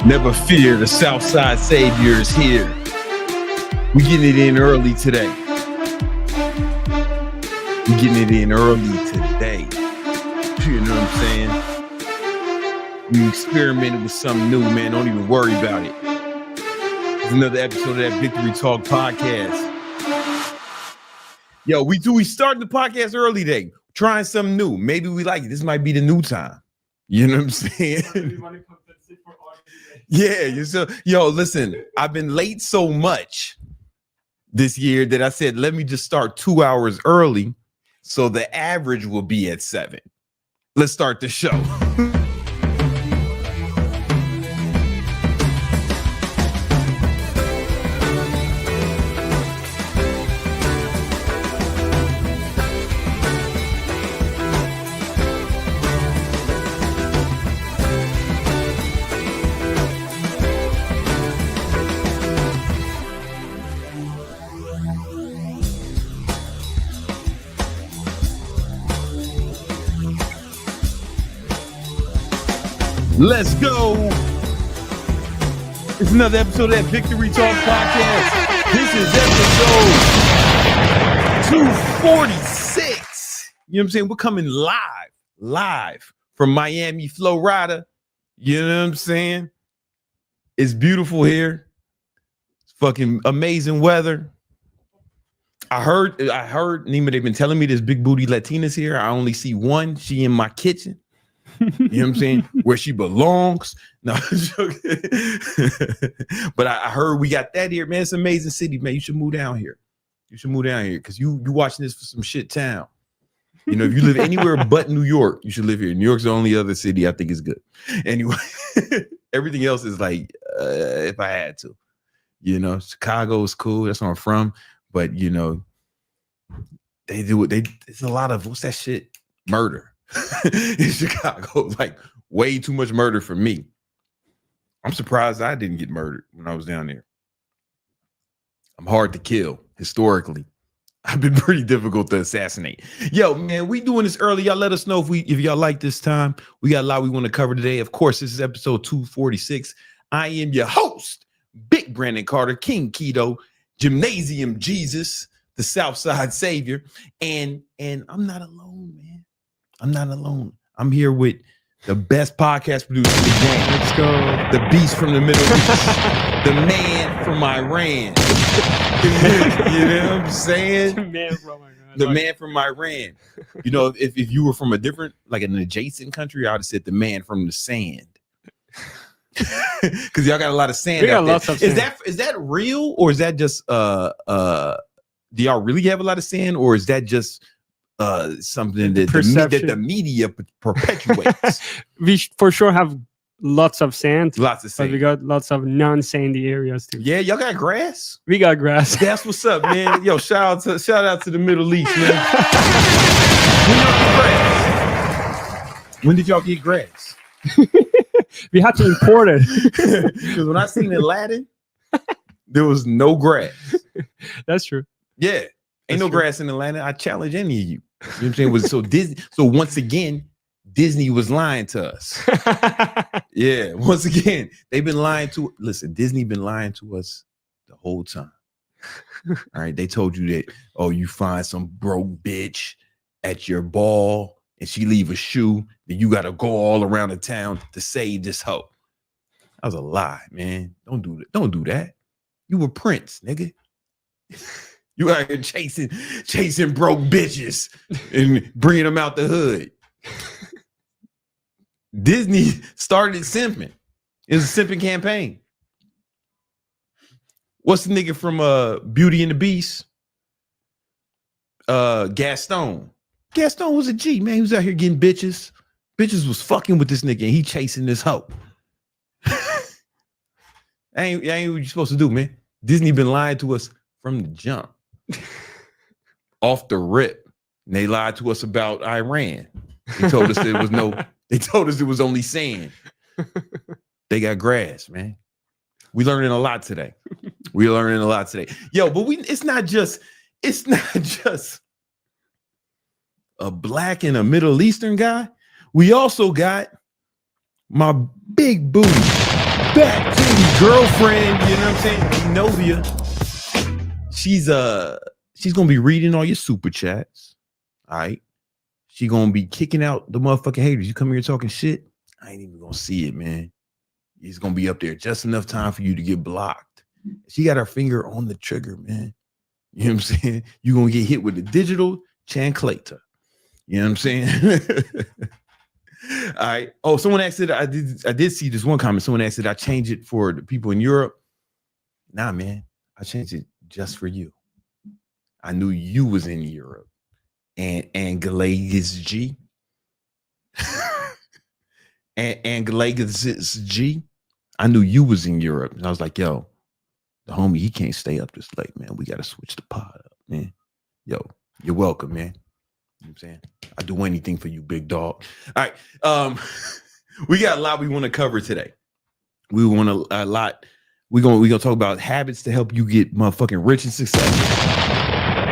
Never fear, the Southside Savior is here. We getting it in early today. We getting it in early today. You know what I'm saying? We experimented with something new, man. Don't even worry about it. It's another episode of that Victory Talk podcast. Yo, we starting the podcast early today. Trying something new. Maybe we like it. This might be the new time. You know what I'm saying? Yeah, yo, listen, I've been late so much this year that I said, let me just start 2 hours early so the average will be at 7. Let's start the show. Let's go. It's another episode of that Victory Talk podcast. This is episode 246. You know what I'm saying? We're coming live from Miami, Florida. You know what I'm saying? It's beautiful here. It's fucking amazing weather. I heard Nima, they've been telling me there's big booty Latinas here. I only see one. She in my kitchen. You know what I'm saying? Where she belongs. No, I'm joking. But I heard we got that here, man. It's an amazing city, man. You should move down here. You should move down here because you watching this for some shit town. You know, if you live anywhere but New York, you should live here. New York's the only other city I think is good. Anyway, everything else is like, if I had to. You know, Chicago is cool. That's where I'm from. But, you know, it's a lot of, what's that shit? Murder. In Chicago, like way too much murder for me. I'm surprised I didn't get murdered when I was down there. I'm hard to kill historically. I've been pretty difficult to assassinate. Yo, man, we doing this early. Y'all let us know if y'all like this time. We got a lot we want to cover today. Of course, this is episode 246. I am your host, Big Brandon Carter, King Keto, Gymnasium Jesus, the Southside Savior, and I'm not alone, man. I'm not alone. I'm here with the best podcast producer in the game. Let's go. The beast from the Middle East. The man from Iran. You know what I'm saying? The man from Iran. You know, if you were from a different, like an adjacent country, I would have said the man from the sand. Because y'all got a lot of sand out there. Is that real, or is that just do y'all really have a lot of sand, or is that just something that the media perpetuates? We for sure have lots of sand. Lots of sand. But we got lots of non-sandy areas too. Yeah, y'all got grass? We got grass. That's what's up, man. Yo, shout out to the Middle East, man. When did y'all get grass? We had to import it. Because when I seen Aladdin, there was no grass. That's true. Yeah. Ain't no grass in Atlanta. I challenge any of you. You know what I'm saying? So once again, Disney was lying to us. Yeah, once again, they've been lying to. Listen, Disney been lying to us the whole time. All right, they told you that, oh, you find some broke bitch at your ball and she leave a shoe, then you gotta go all around the town to save this hoe. That was a lie, man. Don't do that. Don't do that. You were Prince, nigga. You out here chasing broke bitches and bringing them out the hood. Disney started simping. It was a simping campaign. What's the nigga from Beauty and the Beast? Gaston. Gaston was a G, man. He was out here getting bitches. Bitches was fucking with this nigga and he chasing this hoe. ain't what you supposed to do, man. Disney been lying to us from the jump. Off the rip. And they lied to us about Iran. They told us there was they told us it was only sand. They got grass, man. We learning a lot today. Yo, but it's not just a black and a Middle Eastern guy. We also got my big booty back to girlfriend, you know what I'm saying? Novia. She's gonna be reading all your super chats. All right. She gonna be kicking out the motherfucking haters. You come here talking shit, I ain't even gonna see it, man. It's gonna be up there just enough time for you to get blocked. She got her finger on the trigger, man. You know what I'm saying? You're gonna get hit with the digital chanclator. You know what I'm saying? All right. Oh, someone asked it. I did see this one comment. Someone asked it. I change it for the people in Europe. Nah, man. I changed it just for you. I knew you was in Europe. And Anglagus G. and Anglagus G. I knew you was in Europe. And I was like, yo, the homie, he can't stay up this late, man. We got to switch the pod up, man. Yo, you're welcome, man. You know what I'm saying? I do anything for you, big dog. All right. We got a lot we want to cover today. We want a lot. We're gonna talk about habits to help you get motherfucking rich and successful.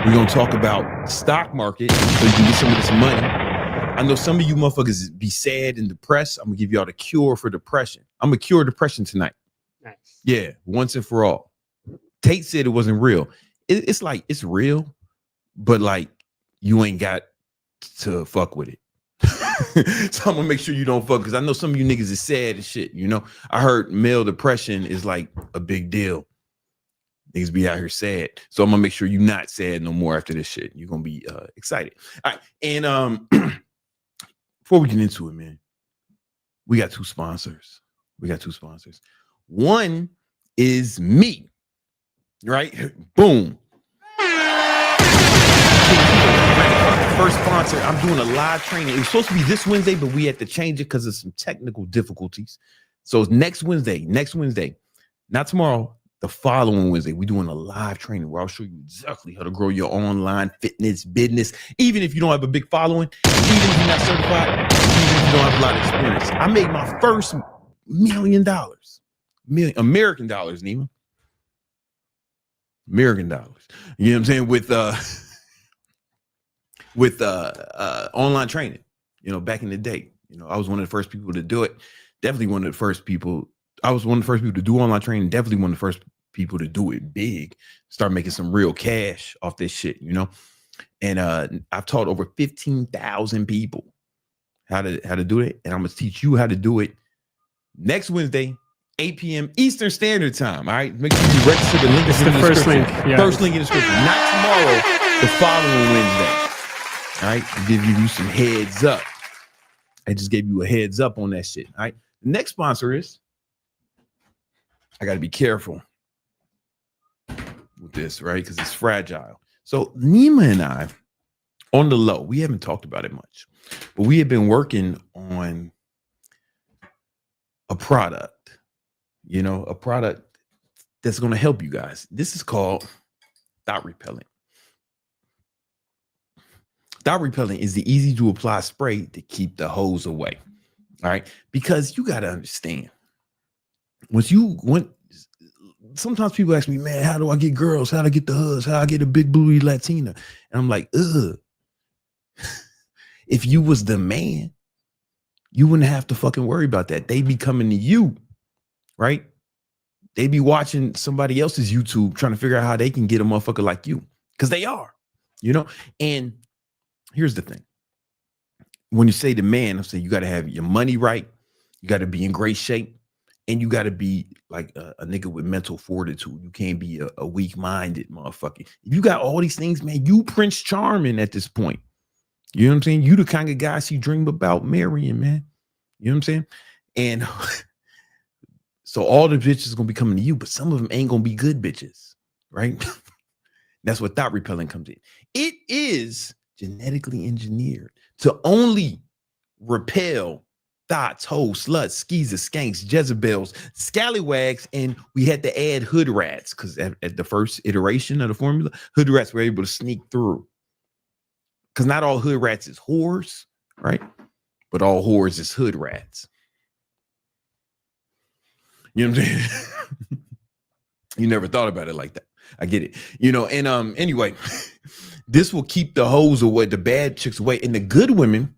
We're gonna talk about stock market so you can get some of this money. I know some of you motherfuckers be sad and depressed. I'm gonna give y'all the cure for depression. I'm gonna cure depression tonight. Nice. Yeah, once and for all. Tate said it wasn't real. It's like it's real, but like you ain't got to fuck with it. So I'm gonna make sure you don't fuck, because I know some of you niggas is sad and shit. You know, I heard male depression is like a big deal. Niggas be out here sad. So I'm gonna make sure you're not sad no more after this shit. You're gonna be excited. All right. And before we get into it, man, we got two sponsors. One is me. Right? Boom. First sponsor. I'm doing a live training. It was supposed to be this Wednesday, but we had to change it because of some technical difficulties. So it's next Wednesday, not tomorrow, the following Wednesday. We're doing a live training where I'll show you exactly how to grow your online fitness business, even if you don't have a big following, even if you're not certified, even if you don't have a lot of experience. I made my first $1 million, American dollars, Nima. American dollars. You know what I'm saying? With online training, you know, back in the day, you know, I was one of the first people to do it. Definitely one of the first people. I was one of the first people to do online training. Definitely one of the first people to do it big, start making some real cash off this shit, you know? And I've taught over 15,000 people how to do it. And I'm going to teach you how to do it next Wednesday, 8 p.m. Eastern Standard Time. All right. Make sure you register. The link is in the first link. Yeah. First link in the description. Not tomorrow, the following Wednesday. All right. To give you some heads up. I just gave you a heads up on that shit. All right. The next sponsor is, I got to be careful with this, right? Because it's fragile. So Nima and I, on the low, we haven't talked about it much, but we have been working on a product, you know, a product that's going to help you guys. This is called Thought Repellent. Thought Repellent is the easy to apply spray to keep the hoes away. All right. Because you got to understand, sometimes people ask me, man, how do I get girls? How do I get the hoods? How do I get a big booty Latina? And I'm like, if you was the man, you wouldn't have to fucking worry about that. They be coming to you, right? They be watching somebody else's YouTube trying to figure out how they can get a motherfucker like you, because they are, you know? And here's the thing. When you say the man, I'm saying you got to have your money right. You got to be in great shape. And you got to be like a nigga with mental fortitude. You can't be a weak-minded motherfucker. If you got all these things, man, you Prince Charming at this point. You know what I'm saying? You the kind of guy she dream about marrying, man. You know what I'm saying? And so all the bitches going to be coming to you, but some of them ain't going to be good bitches, right? That's what thought repelling comes in. It is genetically engineered to only repel thoughts, hoes, sluts, skeezers, skanks, Jezebels, scallywags, and we had to add hood rats because at the first iteration of the formula, hood rats were able to sneak through. Because not all hood rats is whores, right? But all whores is hood rats. You know what I'm saying? You never thought about it like that. I get it. You know, and anyway, this will keep the hoes away, the bad chicks away, and the good women.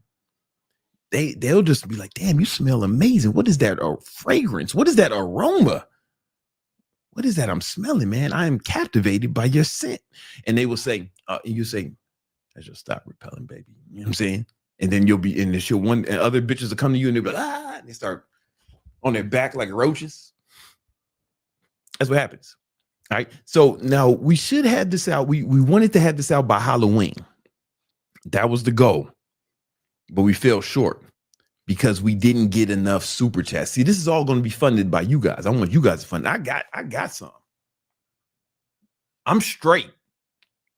They'll just be like, damn, you smell amazing. What is that fragrance? What is that aroma? What is that I'm smelling, man? I am captivated by your scent. And they will say, you say, I just stop repelling, baby. You know what I'm saying? And then you'll be in the show. And other bitches will come to you and they'll be like, and they start on their back like roaches. That's what happens. All right. So now we should have this out. We wanted to have this out by Halloween. That was the goal. But we fell short because we didn't get enough super chats. See, this is all going to be funded by you guys. I want you guys to fund it. I got some. I'm straight.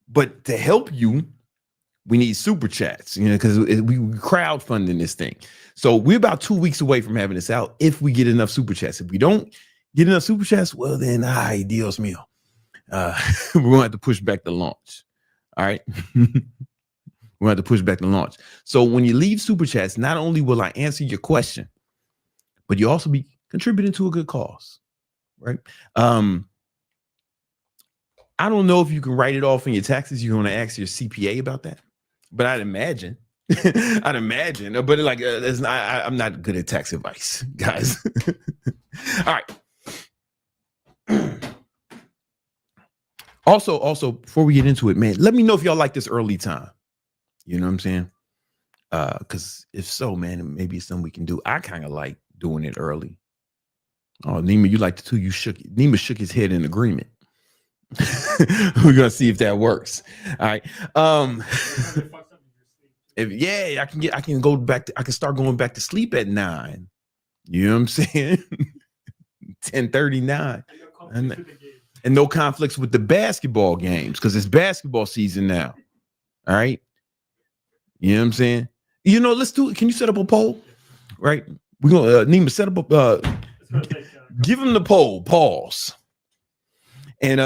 But to help you, we need super chats, you know, because we crowdfunding this thing. So we're about 2 weeks away from having this out if we get enough super chats. If we don't get enough super chats, well, then, Dios mío. We're going to have to push back the launch. All right. We're going to have to push back the launch. So when you leave super chats, not only will I answer your question, but you also be contributing to a good cause, right? I don't know if you can write it off in your taxes. You're going to ask your CPA about that, but I'd imagine. But like, I'm not good at tax advice, guys. All right. Also, before we get into it, man, let me know if y'all like this early time. You know what I'm saying? Because if so, man, maybe it's something we can do. I kind of like doing it early. Oh, Nima, you like it too. Nima shook his head in agreement. We're gonna see if that works. All right. I can start going back to sleep at 9. You know what I'm saying? 10:39. And no conflicts with the basketball games because it's basketball season now. All right. You know what I'm saying? You know, let's do it. Can you set up a poll? Right. We're gonna Nima set up a give him the poll, pause. And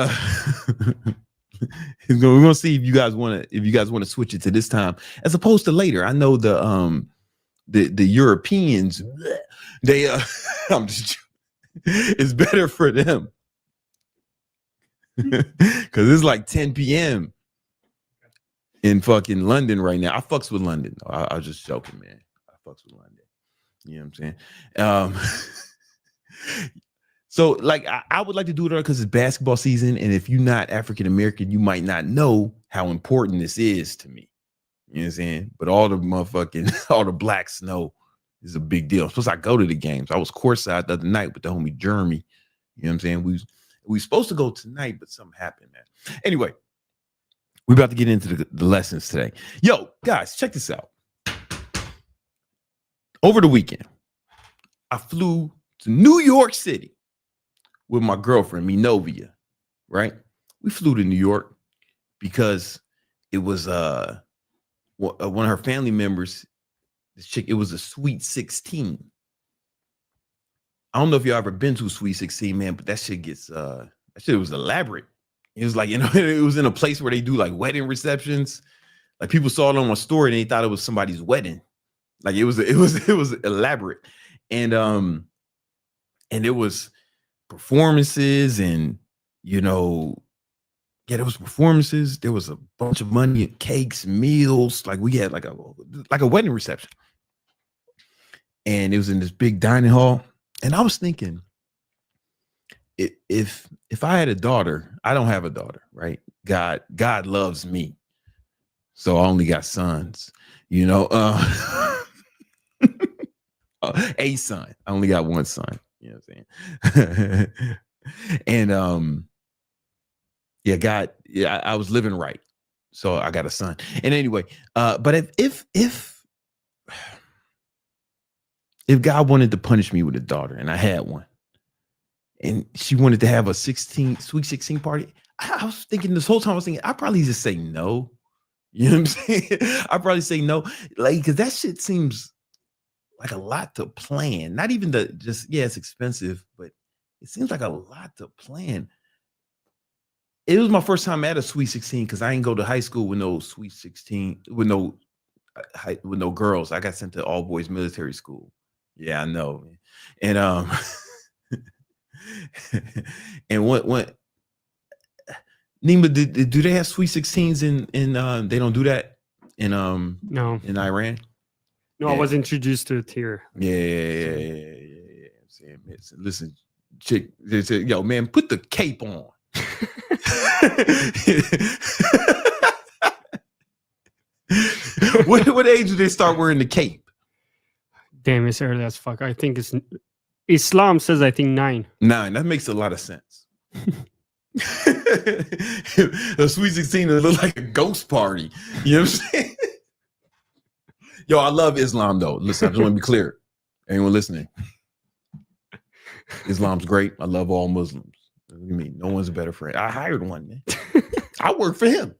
we're gonna see if you guys want to switch it to this time as opposed to later. I know the Europeans, they I'm just it's better for them. Because it's like 10 p.m. in fucking London right now. I fucks with London. I was just joking, man. I fucks with London. You know what I'm saying? So, like, I would like to do it because it's basketball season. And if you're not African American, you might not know how important this is to me. You know what I'm saying? But all the blacks know is a big deal. Plus, I go to the games. I was courtside the other night with the homie Jeremy. You know what I'm saying? We were supposed to go tonight, but something happened, man. Anyway, we're about to get into the lessons today. Yo, guys, check this out. Over the weekend, I flew to New York City with my girlfriend, Minovia, right? We flew to New York because it was one of her family members, this chick, it was a Sweet 16. I don't know if y'all ever been to a Sweet 16, man, but that shit was elaborate. It was like, you know, it was in a place where they do like wedding receptions. Like people saw it on my story and they thought it was somebody's wedding. Like it was elaborate. And it was performances and, you know, yeah, there was performances. There was a bunch of money, cakes, meals. Like we had like a wedding reception. And it was in this big dining hall. And I was thinking, if I had a daughter, I don't have a daughter, right? God loves me. So I only got sons, you know, a son. I only got one son, you know what I'm saying? And I was living right. So I got a son. And anyway, but if God wanted to punish me with a daughter and I had one, and she wanted to have a sweet 16 party. I was thinking this whole time, I was thinking, I'd probably just say no. You know what I'm saying? I'd probably say no. Like, because that shit seems like a lot to plan. Not even it's expensive, but it seems like a lot to plan. It was my first time at a sweet 16 because I didn't go to high school with no sweet 16, with no girls. I got sent to all boys military school. Yeah, I know. And and what Nima, do they have sweet 16s in they don't do that in No. in Iran? No, Yeah. I was introduced to it here. Yeah. I'm saying, listen, chick, they say, yo, man, put the cape on. What age do they start wearing the cape? Damn, it's early as fuck. I think it's Islam says, I think 9. 9. That makes a lot of sense. A sweet 16 that look like a ghost party. You know what I'm saying? Yo, I love Islam though. Listen, I just want to be clear. Anyone listening? Islam's great. I love all Muslims. What do you mean? No one's a better friend. I hired one, man. I work for him.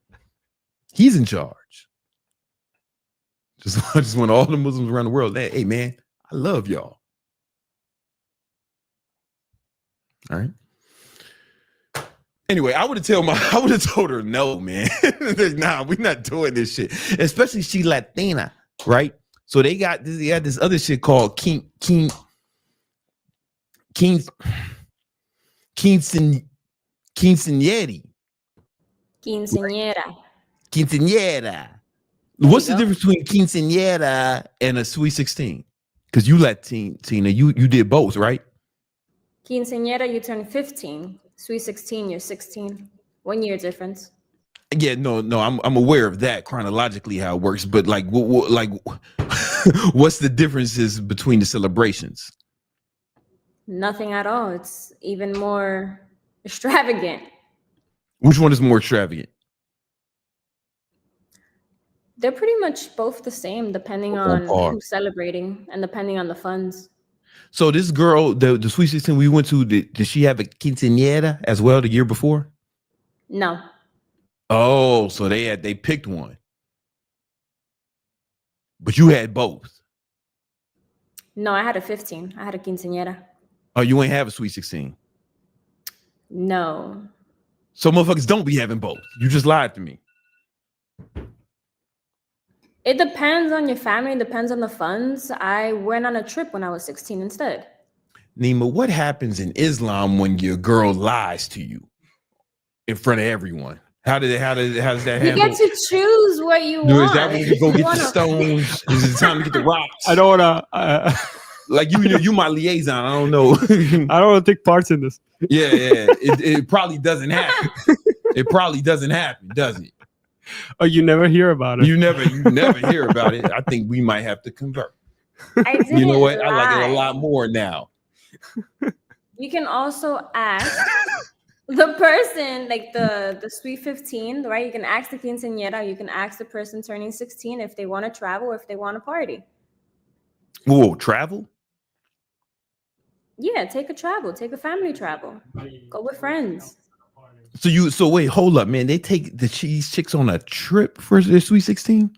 He's in charge. I just want all the Muslims around the world. Hey, man, I love y'all. All right. Anyway, I would have told her no, man. Nah, we're not doing this shit. Especially she Latina, right? So they got this other shit called quinceañera. What's the difference between quinceañera and a sweet 16? Because you Latina, you did both, right? Quinceañera, you turn 15. Sweet 16, you're 16. 1 year difference. Yeah, no, I'm aware of that chronologically how it works, but like, what's the differences between the celebrations? Nothing at all. It's even more extravagant. Which one is more extravagant? They're pretty much both the same, depending on who's celebrating and depending on the funds. So this girl, the Sweet 16 we went to, did she have a quinceañera as well the year before? No. Oh, so they picked one. But you had both. No, I had a 15. I had a quinceañera. Oh, you ain't have a Sweet 16? No. So motherfuckers don't be having both. You just lied to me. It depends on your family. It depends on the funds. I went on a trip when I was 16 instead. Nima, what happens in Islam when your girl lies to you in front of everyone? How does that handle? You get to choose what you want. Is that when you go get the stones? Is it time to get the rocks? I don't want to. Like you my liaison. I don't know. I don't want to take parts in this. Yeah. It probably doesn't happen. It probably doesn't happen, does it? Oh, you never hear about it. You never hear about it. I think we might have to convert. You know what? I like it a lot more now. You can also ask the person, like the sweet 15, right? You can ask the quinceañera. You can ask the person turning 16 if they want to travel or if they want to party. Whoa, travel? Yeah, take a family travel. Go with friends. So wait, hold up, man. They take these chicks on a trip for their Sweet 16?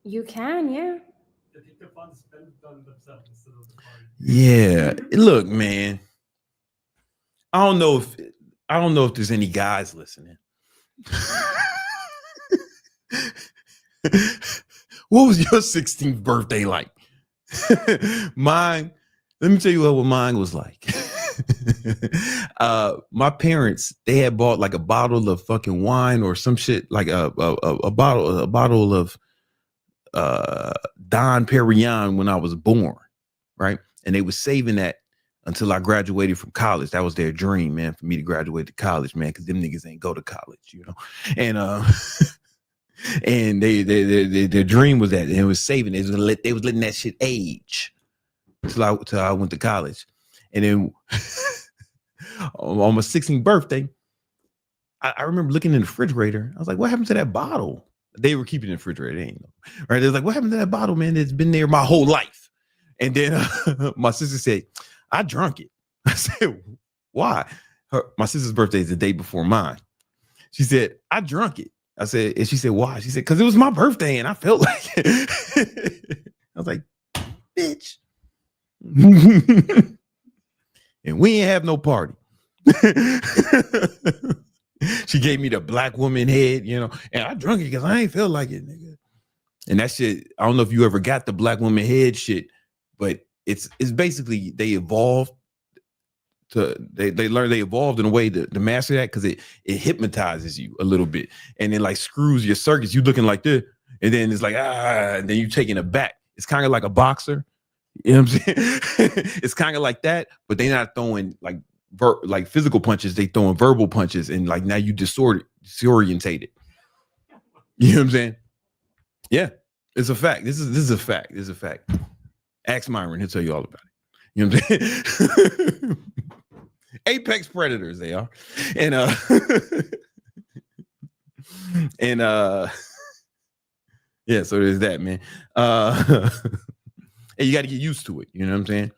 You can, yeah. Yeah. Look, man. I don't know if there's any guys listening. What was your 16th birthday like? Mine, let me tell you what mine was like. My parents, they had bought like a bottle of fucking wine or some shit, like a bottle of Don Perignon when I was born, right? And they were saving that until I graduated from college. That was their dream, man, for me to graduate to college, man, because them niggas ain't go to college, you know. And and their dream was that, and it was saving. They was letting that shit age till I went to college. And then on my 16th birthday, I remember looking in the refrigerator. I was like, what happened to that bottle? They were keeping it in the refrigerator. They ain't know. Right? They was like, what happened to that bottle, man? It's been there my whole life. And then my sister said, I drunk it. I said, why? My sister's birthday is the day before mine. She said, I drunk it. I said, and she said, why? She said, because it was my birthday and I felt like it. I was like, bitch. And we ain't have no party. She gave me the black woman head, you know, and I drunk it because I ain't feel like it, nigga. And that shit, I don't know if you ever got the black woman head shit, but it's basically they evolved they evolved in a way to master that because it hypnotizes you a little bit and it like screws your circuits. You looking like this, and then it's like and then you taking it back. It's kind of like a boxer, you know what I'm saying? It's kind of like that, but they're not throwing like physical punches. They throwing verbal punches, and like now you disorientated. You know what I'm saying? Yeah, it's a fact. This is a fact. This is a fact. Ask Myron, he'll tell you all about it. You know what I'm saying? Apex predators, they are. And yeah, so there's that, man. And you got to get used to it, you know what I'm saying?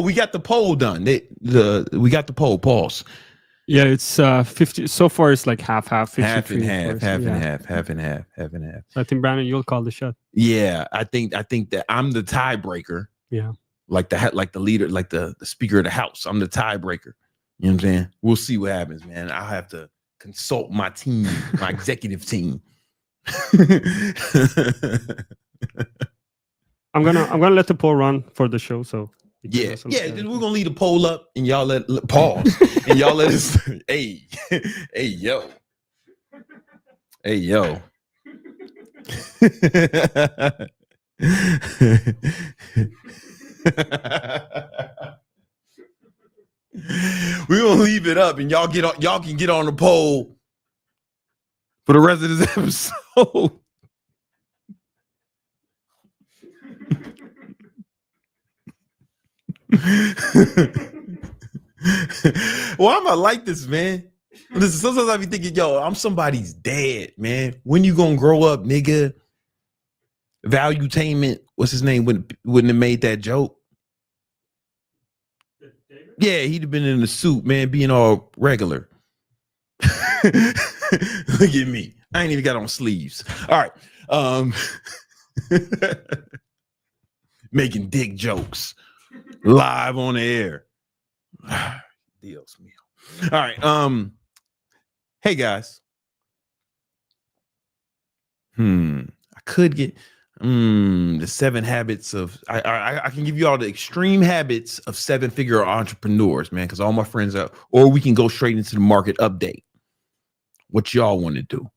We got the poll done. We got the poll. Pause. Yeah, it's 50 so far. It's like half and half. I think Brandon, you'll call the shot. Yeah, I think that I'm the tiebreaker. Yeah, like the leader, like the speaker of the house. I'm the tiebreaker. You know what I'm saying? We'll see what happens, man. I'll have to consult my team, my executive team. I'm gonna let the poll run for the show. So yeah. Then we're gonna leave the poll up, and y'all let pause, and y'all let us. Hey yo. We're gonna leave it up, and y'all can get on the poll for the rest of this episode. Well, I'm gonna like this, man. Listen, sometimes I be thinking, yo, I'm somebody's dad, man. When you gonna grow up, nigga? Valuetainment, what's his name? Wouldn't have made that joke. Yeah, he'd have been in the suit, man, being all regular. Look at me. I ain't even got on sleeves. All right. Making dick jokes live on the air. Dios mío. All right. Hey guys. I could get the 7 habits of I can give you all the extreme habits of 7-figure entrepreneurs, man, because all my friends are, or we can go straight into the market update. What y'all want to do?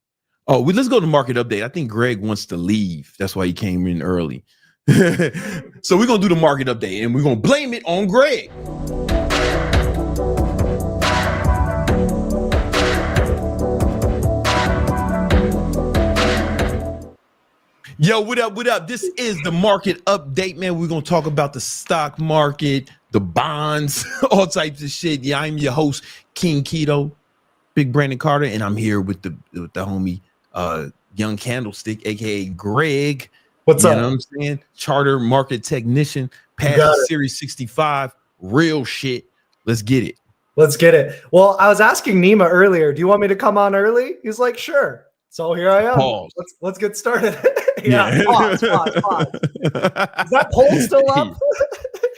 Oh, let's go to market update. I think Greg wants to leave. That's why he came in early. So we're gonna do the market update and we're gonna blame it on Greg. Yo, what up? What up? This is the market update, man. We're gonna talk about the stock market, the bonds, all types of shit. Yeah, I'm your host, King Keto, Big Brandon Carter, and I'm here with the homie Young Candlestick, aka Greg. What's up? You know what I'm saying? Charter market technician, past Series 65, real shit. Let's get it. Let's get it. Well, I was asking Nima earlier, do you want me to come on early? He's like, sure. So here I am. Pause. Let's get started. Yeah. Pause. Is that poll still up?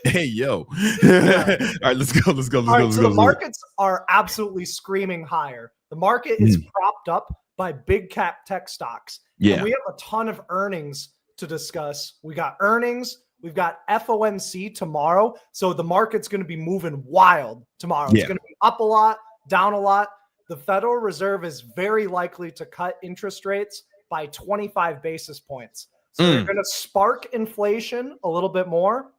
Hey, yo. All right, let's go. The markets are absolutely screaming higher. The market is propped up by big cap tech stocks. Yeah. And we have a ton of earnings to discuss. We got earnings. We've got FOMC tomorrow. So the market's going to be moving wild tomorrow. Yeah. It's going to be up a lot, down a lot. The Federal Reserve is very likely to cut interest rates by 25 basis points. So they're going to spark inflation a little bit more,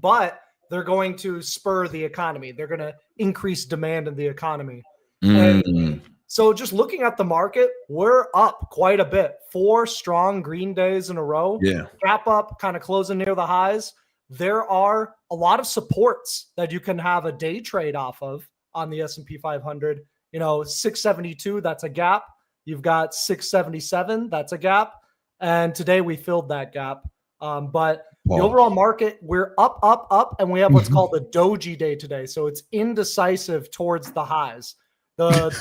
but they're going to spur the economy. They're going to increase demand in the economy. And so just looking at the market, we're up quite a bit. 4 strong green days in a row. Yeah. Gap up, kind of closing near the highs. There are a lot of supports that you can have a day trade off of on the S&P 500. You know, 672, that's a gap. You've got 677, that's a gap. And today we filled that gap. But the Pause. overall market, we're up, and we have what's called a doji day today. So it's indecisive towards the highs. Right?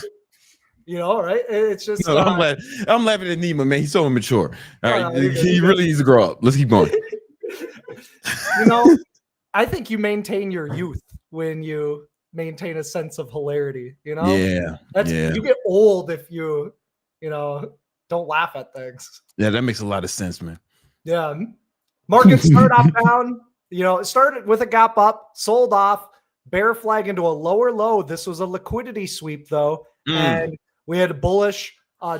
It's just No, I'm laughing at Nima, man. He's so immature. All right, no, he really needs to grow up. Let's keep going. I think you maintain your youth when you maintain a sense of hilarity. Yeah, You get old if you don't laugh at things. Yeah, that makes a lot of sense, man. Yeah. Market started off down. It started with a gap up, sold off, bear flag into a lower low. This was a liquidity sweep, though. And we had bullish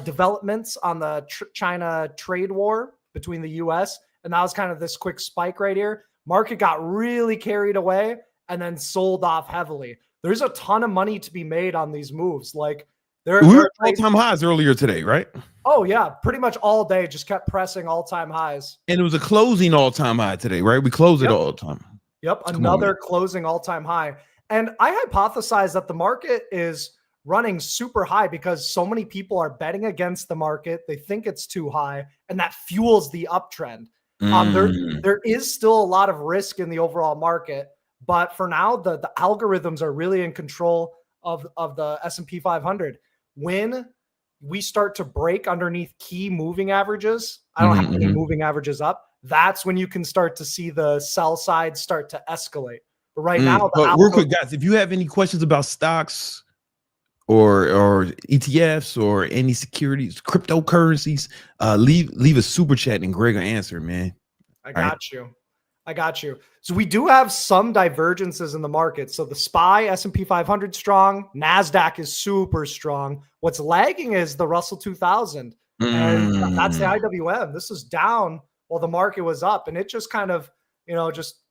developments on the China trade war between the U.S. And that was kind of this quick spike right here. Market got really carried away and then sold off heavily. There's a ton of money to be made on these moves. Like we were at all-time highs earlier today, right? Oh, yeah. Pretty much all day, just kept pressing all-time highs. And it was a closing all-time high today, right? We closed it all the time. Yep. Another closing all-time high. And I hypothesize that the market is running super high because so many people are betting against the market. They think it's too high, and that fuels the uptrend. There is still a lot of risk in the overall market, but for now, the algorithms are really in control of the S&P 500. When we start to break underneath key moving averages, I don't have any moving averages up. That's when you can start to see the sell side start to escalate. But right now, real quick, guys, if you have any questions about stocks or ETFs or any securities, cryptocurrencies, leave a super chat and Greg will answer, man. I got you. So we do have some divergences in the market. So the SPY, S&P 500 strong, NASDAQ is super strong. What's lagging is the Russell 2000. And that's the IWM. This is down while the market was up. And it just kind of, just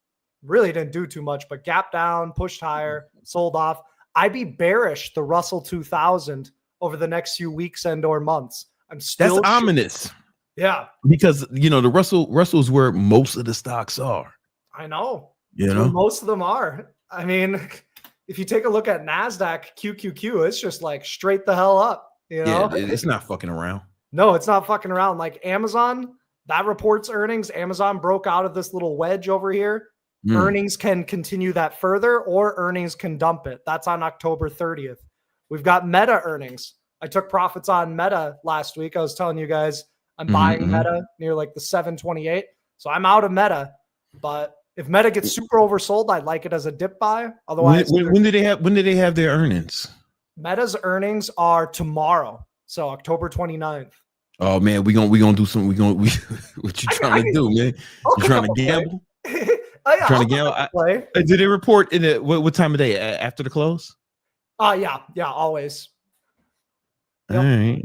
really didn't do too much, but gap down, pushed higher, sold off. I'd be bearish the Russell 2000 over the next few weeks and or months. That's ominous. Yeah. Because, the Russell's where most of the stocks are. I know. Most of them are. I mean, if you take a look at NASDAQ, QQQ, it's just like straight the hell up. Yeah, it's not fucking around. No, it's not fucking around. Like Amazon, that reports earnings. Amazon broke out of this little wedge over here. Earnings can continue that further or earnings can dump it. That's on October 30th. We've got Meta earnings. I took profits on Meta last week. I was telling you guys I'm buying Meta near like the 728. So I'm out of Meta. But if Meta gets super oversold, I'd like it as a dip buy. Otherwise, when did they have their earnings? Meta's earnings are tomorrow. So October 29th. Oh man, we gonna do something. What you trying to do, man? You trying to gamble? Trying to gamble. Did they report in what time of day after the close? Yeah, always. Yep. All right.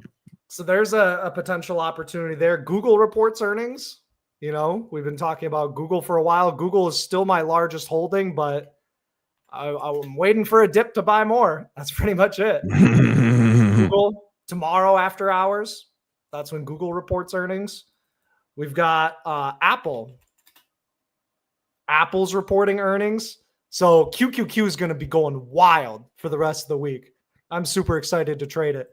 So there's a potential opportunity there. Google reports earnings. We've been talking about Google for a while. Google is still my largest holding, but I'm waiting for a dip to buy more. That's pretty much it. Google tomorrow after hours. That's when Google reports earnings. We've got Apple. Apple's reporting earnings. So QQQ is going to be going wild for the rest of the week. I'm super excited to trade it.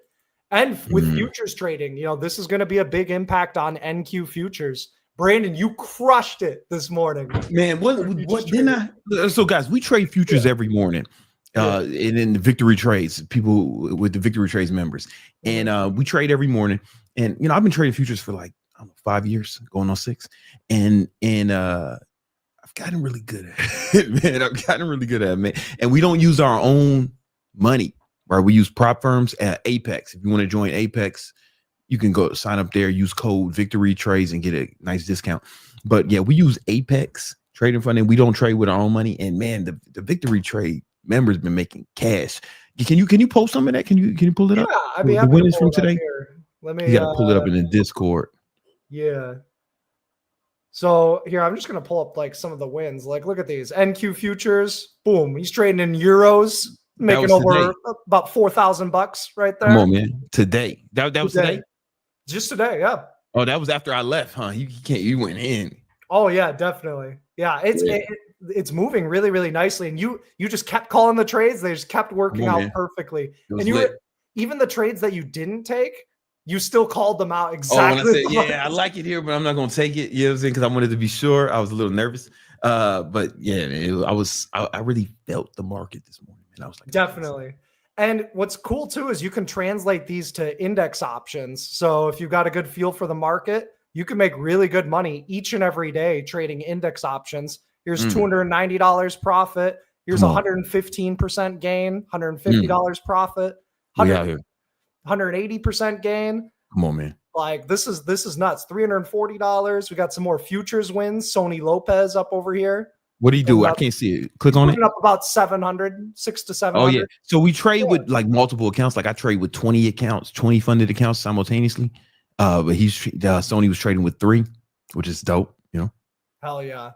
And with futures trading, this is going to be a big impact on NQ futures. Brandon, you crushed it this morning. Man, what didn't I? So guys, we trade futures every morning. And in the victory trades, people with the victory trades members. And we trade every morning. And I've been trading futures for like 5 years, going on 6. And I've gotten really good at it, man. I've gotten really good at it, man. And we don't use our own money, right? We use prop firms at Apex. If you want to join Apex, you can go sign up there, use code Victory Trades and get a nice discount. But yeah, we use Apex Trading Fund and we don't trade with our own money. And man, the Victory Trade members been making cash. Can you post some of that? Can you pull it up? Yeah, I'd be the winners from today. Let me. You got to pull it up in the Discord. Yeah. So here, I'm just going to pull up like some of the wins. Like, look at these NQ futures. Boom. He's trading in euros, making over about $4,000 right there. Come on, man. Today. That was today? Just today. Yeah. Oh, that was after I left, huh? You went in. Oh yeah, definitely. Yeah. It's moving really, really nicely. And you just kept calling the trades. They just kept working out perfectly. And even the trades that you didn't take, You still called them out Oh, exactly. when I said, yeah, I like it here, but I'm not gonna take it. You know what I'm saying? Because I wanted to be sure. I was a little nervous. But yeah, man, I really felt the market this morning, and I was like, Definitely. And what's cool too is you can translate these to index options. So if you've got a good feel for the market, you can make really good money each and every day trading index options. Here's $290 profit. Here's 115% gain, $150 profit, we out here. 180% gain. Come on, man. Like this is nuts. $340. We got some more futures wins. Sony Lopez up over here. What do you do? I can't see it. Click on it. Up about 700, 600 to 700. Oh yeah. So we trade with like multiple accounts. Like I trade with 20 accounts, 20 funded accounts simultaneously. But Sony was trading with 3, which is dope. You know. Hell yeah.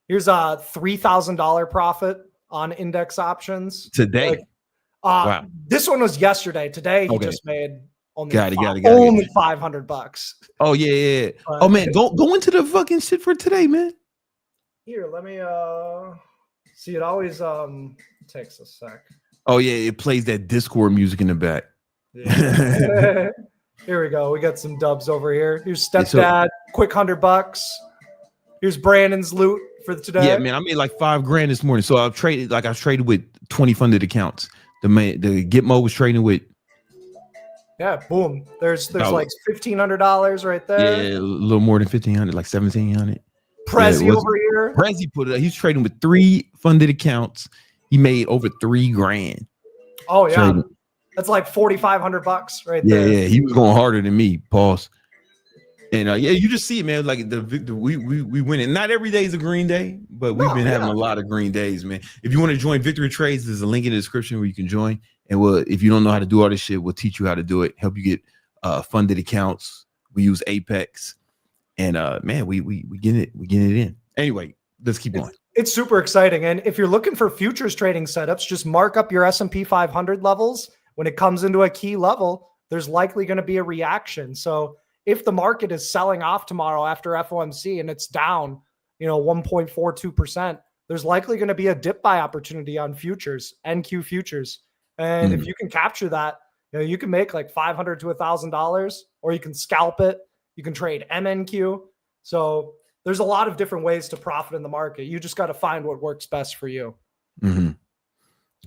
Here's a $3,000 profit on index options today. Like, wow. This one was yesterday. Today he just made only only $500. Oh yeah. Oh man, go into the fucking shit for today, man. Here, let me see. It always takes a sec. Oh yeah, it plays that Discord music in the back. Yeah. Here we go. We got some dubs over here. Here's Stepdad, quick $100. Here's Brandon's loot for today. Yeah, man, I made like $5,000 this morning. So I've traded with 20 funded accounts. The Gitmo was trading with. Yeah, boom. There's like $1,500 right there. Yeah, a little more than 1,500, like 1,700. Prezi over here. Prezi put it up. He's trading with 3 funded accounts. He made over $3,000. Oh yeah, trading. That's like $4,500 right there. Yeah, he was going harder than me. Pause. And yeah, you just see it, man. Like we win it. Not every day is a green day, but we've been having a lot of green days, man. If you want to join Victory Trades, there's a link in the description where you can join. And if you don't know how to do all this shit, we'll teach you how to do it. Help you get funded accounts. We use Apex, and man, we getting it in. Anyway, let's keep going. It's super exciting. And if you're looking for futures trading setups, just mark up your S&P 500 levels. When it comes into a key level, there's likely going to be a reaction. So if the market is selling off tomorrow after FOMC and it's down, 1.42%, there's likely going to be a dip buy opportunity on futures, NQ futures. And if you can capture that, you can make like $500 to $1,000, or you can scalp it. You can trade MNQ. So there's a lot of different ways to profit in the market. You just got to find what works best for you. Mm-hmm.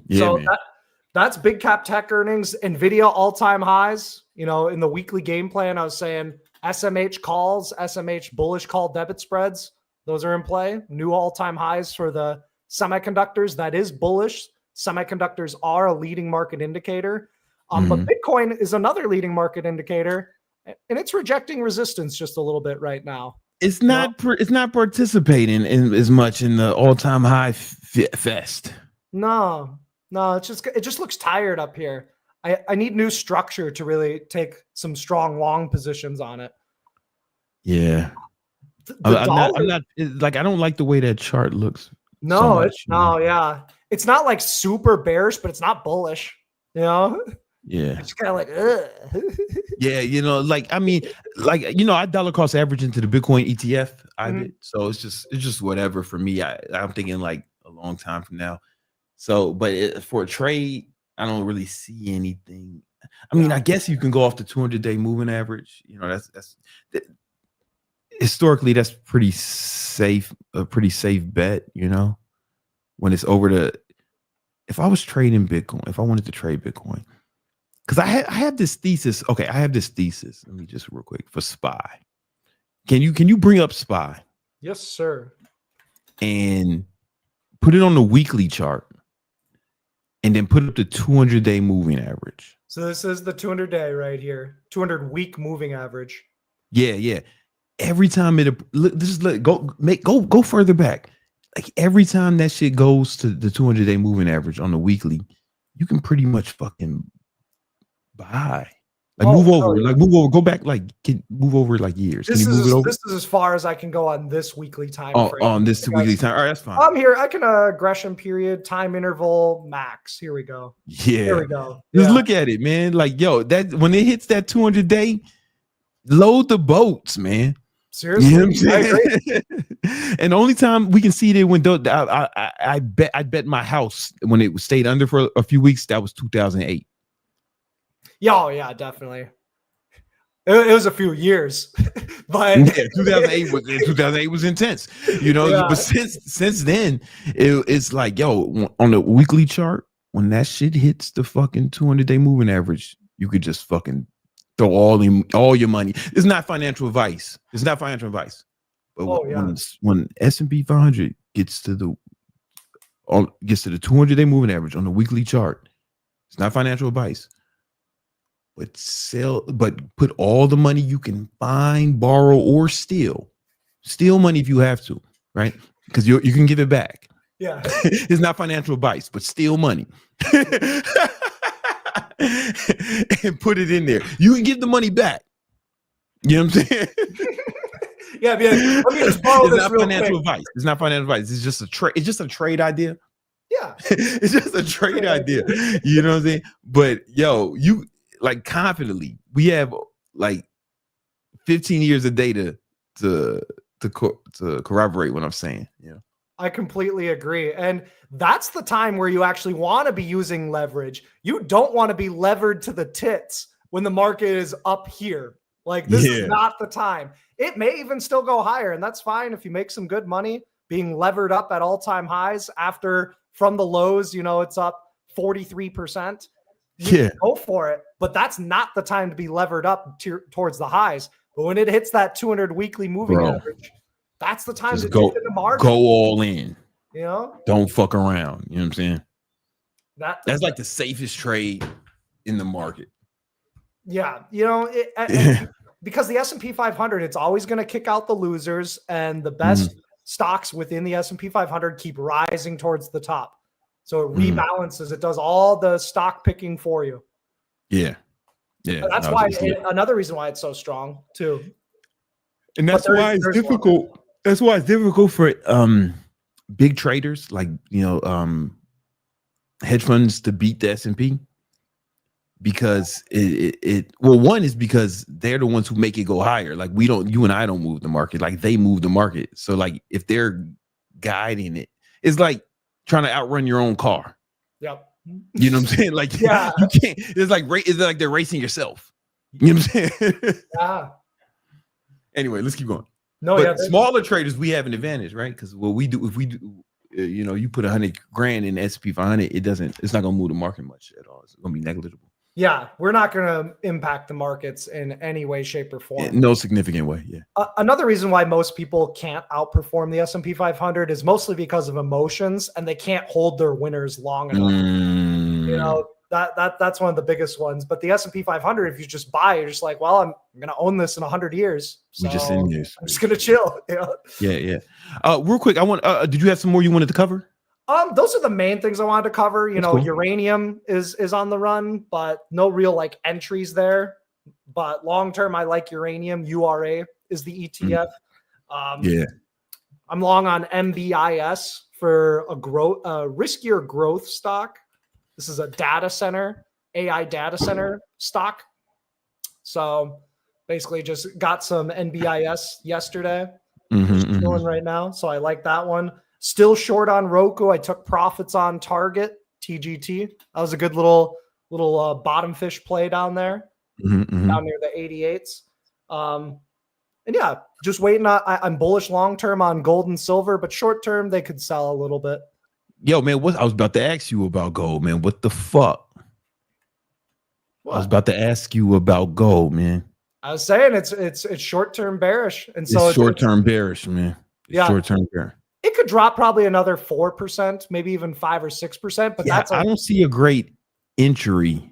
Yeah, so that's big cap tech earnings. NVIDIA all-time highs. In the weekly game plan, I was saying SMH calls, SMH bullish call debit spreads. Those are in play. New all-time highs for the semiconductors. That is bullish. Semiconductors are a leading market indicator. But Bitcoin is another leading market indicator, and it's rejecting resistance just a little bit right now. It's not participating in as much in the all-time high fest. No, it just looks tired up here. I need new structure to really take some strong long positions on it. Yeah. I'm not like, I don't like the way that chart looks. No, yeah. It's not like super bearish, but it's not bullish, Yeah. It's kind of like, ugh. Yeah, I dollar cost average into the Bitcoin ETF. So it's just whatever for me. I'm thinking like a long time from now. So, but for a trade, I don't really see anything. I mean, I guess you can go off the 200-day moving average. That's historically that's pretty safe, a pretty safe bet. When it's over if I was trading Bitcoin, if I wanted to trade Bitcoin, because I have this thesis. Okay, I have this thesis. Let me just real quick for SPY. Can you bring up SPY? Yes, sir. And put it on the weekly chart. And then put up the 200-day moving average. So this is the 200-day right here, 200-week moving average. Yeah. Every time go further back. Like every time that shit goes to the 200-day moving average on the weekly, you can pretty much fucking buy. Move over, go back, move over like years. Can you move it over? This is as far as I can go on this weekly time frame. On this weekly time. All right, that's fine. I'm here. I can aggression period, time interval, max. Here we go. Yeah. Here we go. Just look at it, man. Like, that when it hits that 200-day, load the boats, man. Seriously, I agree. And the only time we can see it when I bet my house when it stayed under for a few weeks, that was 2008. Yeah, definitely. It was a few years, but Yeah, 2008 was intense, you know. Yeah. But since then, it's like, yo, on the weekly chart, when that shit hits the fucking 200-day moving average, you could just fucking throw all your money. It's not financial advice. It's not financial advice. But when S&P 500 gets to the 200-day moving average on the weekly chart, it's not financial advice. But put all the money you can find, borrow, or steal money if you have to, right? Because you can give it back. Yeah. It's not financial advice, but steal money and put it in there. You can give the money back. You know what I'm saying? Yeah, man. Let me just borrow It's this not real financial quick. advice. It's not financial advice. It's just a trade. It's just a trade idea. Yeah. It's just a trade idea. You know what I'm saying? But yo, you like confidently, we have like 15 years of data to corroborate what I'm saying. Yeah. I completely agree. And that's the time where you actually want to be using leverage. You don't want to be levered to the tits when the market is up here. Like this is not the time. It may even still go higher, and that's fine if you make some good money being levered up at all-time highs after from the lows, you know, it's up 43%. You go for it, but that's not the time to be levered up towards the highs. But when it hits that 200 weekly moving average, that's the time to go dip in the margin. Go all in. You know, don't fuck around. You know what I'm saying? That's like the safest trade in the market. Yeah, you know, because the S&P 500, it's always going to kick out the losers, and the best stocks within the S&P 500 keep rising towards the top. So it rebalances. It does all the stock picking for you. Yeah, yeah. But that's why another reason why it's so strong too. And that's why it's difficult. That's why it's difficult for big traders like, you know, hedge funds to beat the S&P. Because one is because they're the ones who make it go higher. Like you and I don't move the market. Like they move the market. So like if they're guiding it, it's like trying to outrun your own car. Yep. You know what I'm saying? Like you can't. It's like they're racing yourself. You know what I'm saying? Yeah. Anyway, let's keep going. No, but smaller traders, we have an advantage, right? Because what we do, if we do, you know, you put 100 grand in S&P 500, it's not gonna move the market much at all. It's gonna be negligible. Yeah, we're not going to impact the markets in any way, shape, or form. In no significant way, yeah. Another reason why most people can't outperform the S&P 500 is mostly because of emotions, and they can't hold their winners long enough. You know, that's one of the biggest ones. But the S&P 500, if you just buy, you're just like, well, I'm going to own this in 100 years. So we just in this. I'm just going to chill. You know? Yeah. Real quick, I want. Did you have some more you wanted to cover? Those are the main things I wanted to cover. You know, cool. Uranium is on the run, but no real like entries there. But long term, I like uranium. URA is the ETF. I'm long on MBIS for a riskier growth stock. This is a data center, AI data center stock. So basically, just got some NBIS yesterday. Doing right now, so I like that one. Still short on Roku. I took profits on Target, TGT. That was a good little bottom fish play down there, down near the 88s. And yeah, just waiting. I'm bullish long term on gold and silver, but short term they could sell a little bit. Yo, man, I was about to ask you about gold, man. What the fuck? What? I was about to ask you about gold, man. I was saying it's short term bearish, and so it's short term bearish, man. Short term bearish. It could drop probably another 4%, maybe even 5 or 6%. But I don't see a great entry.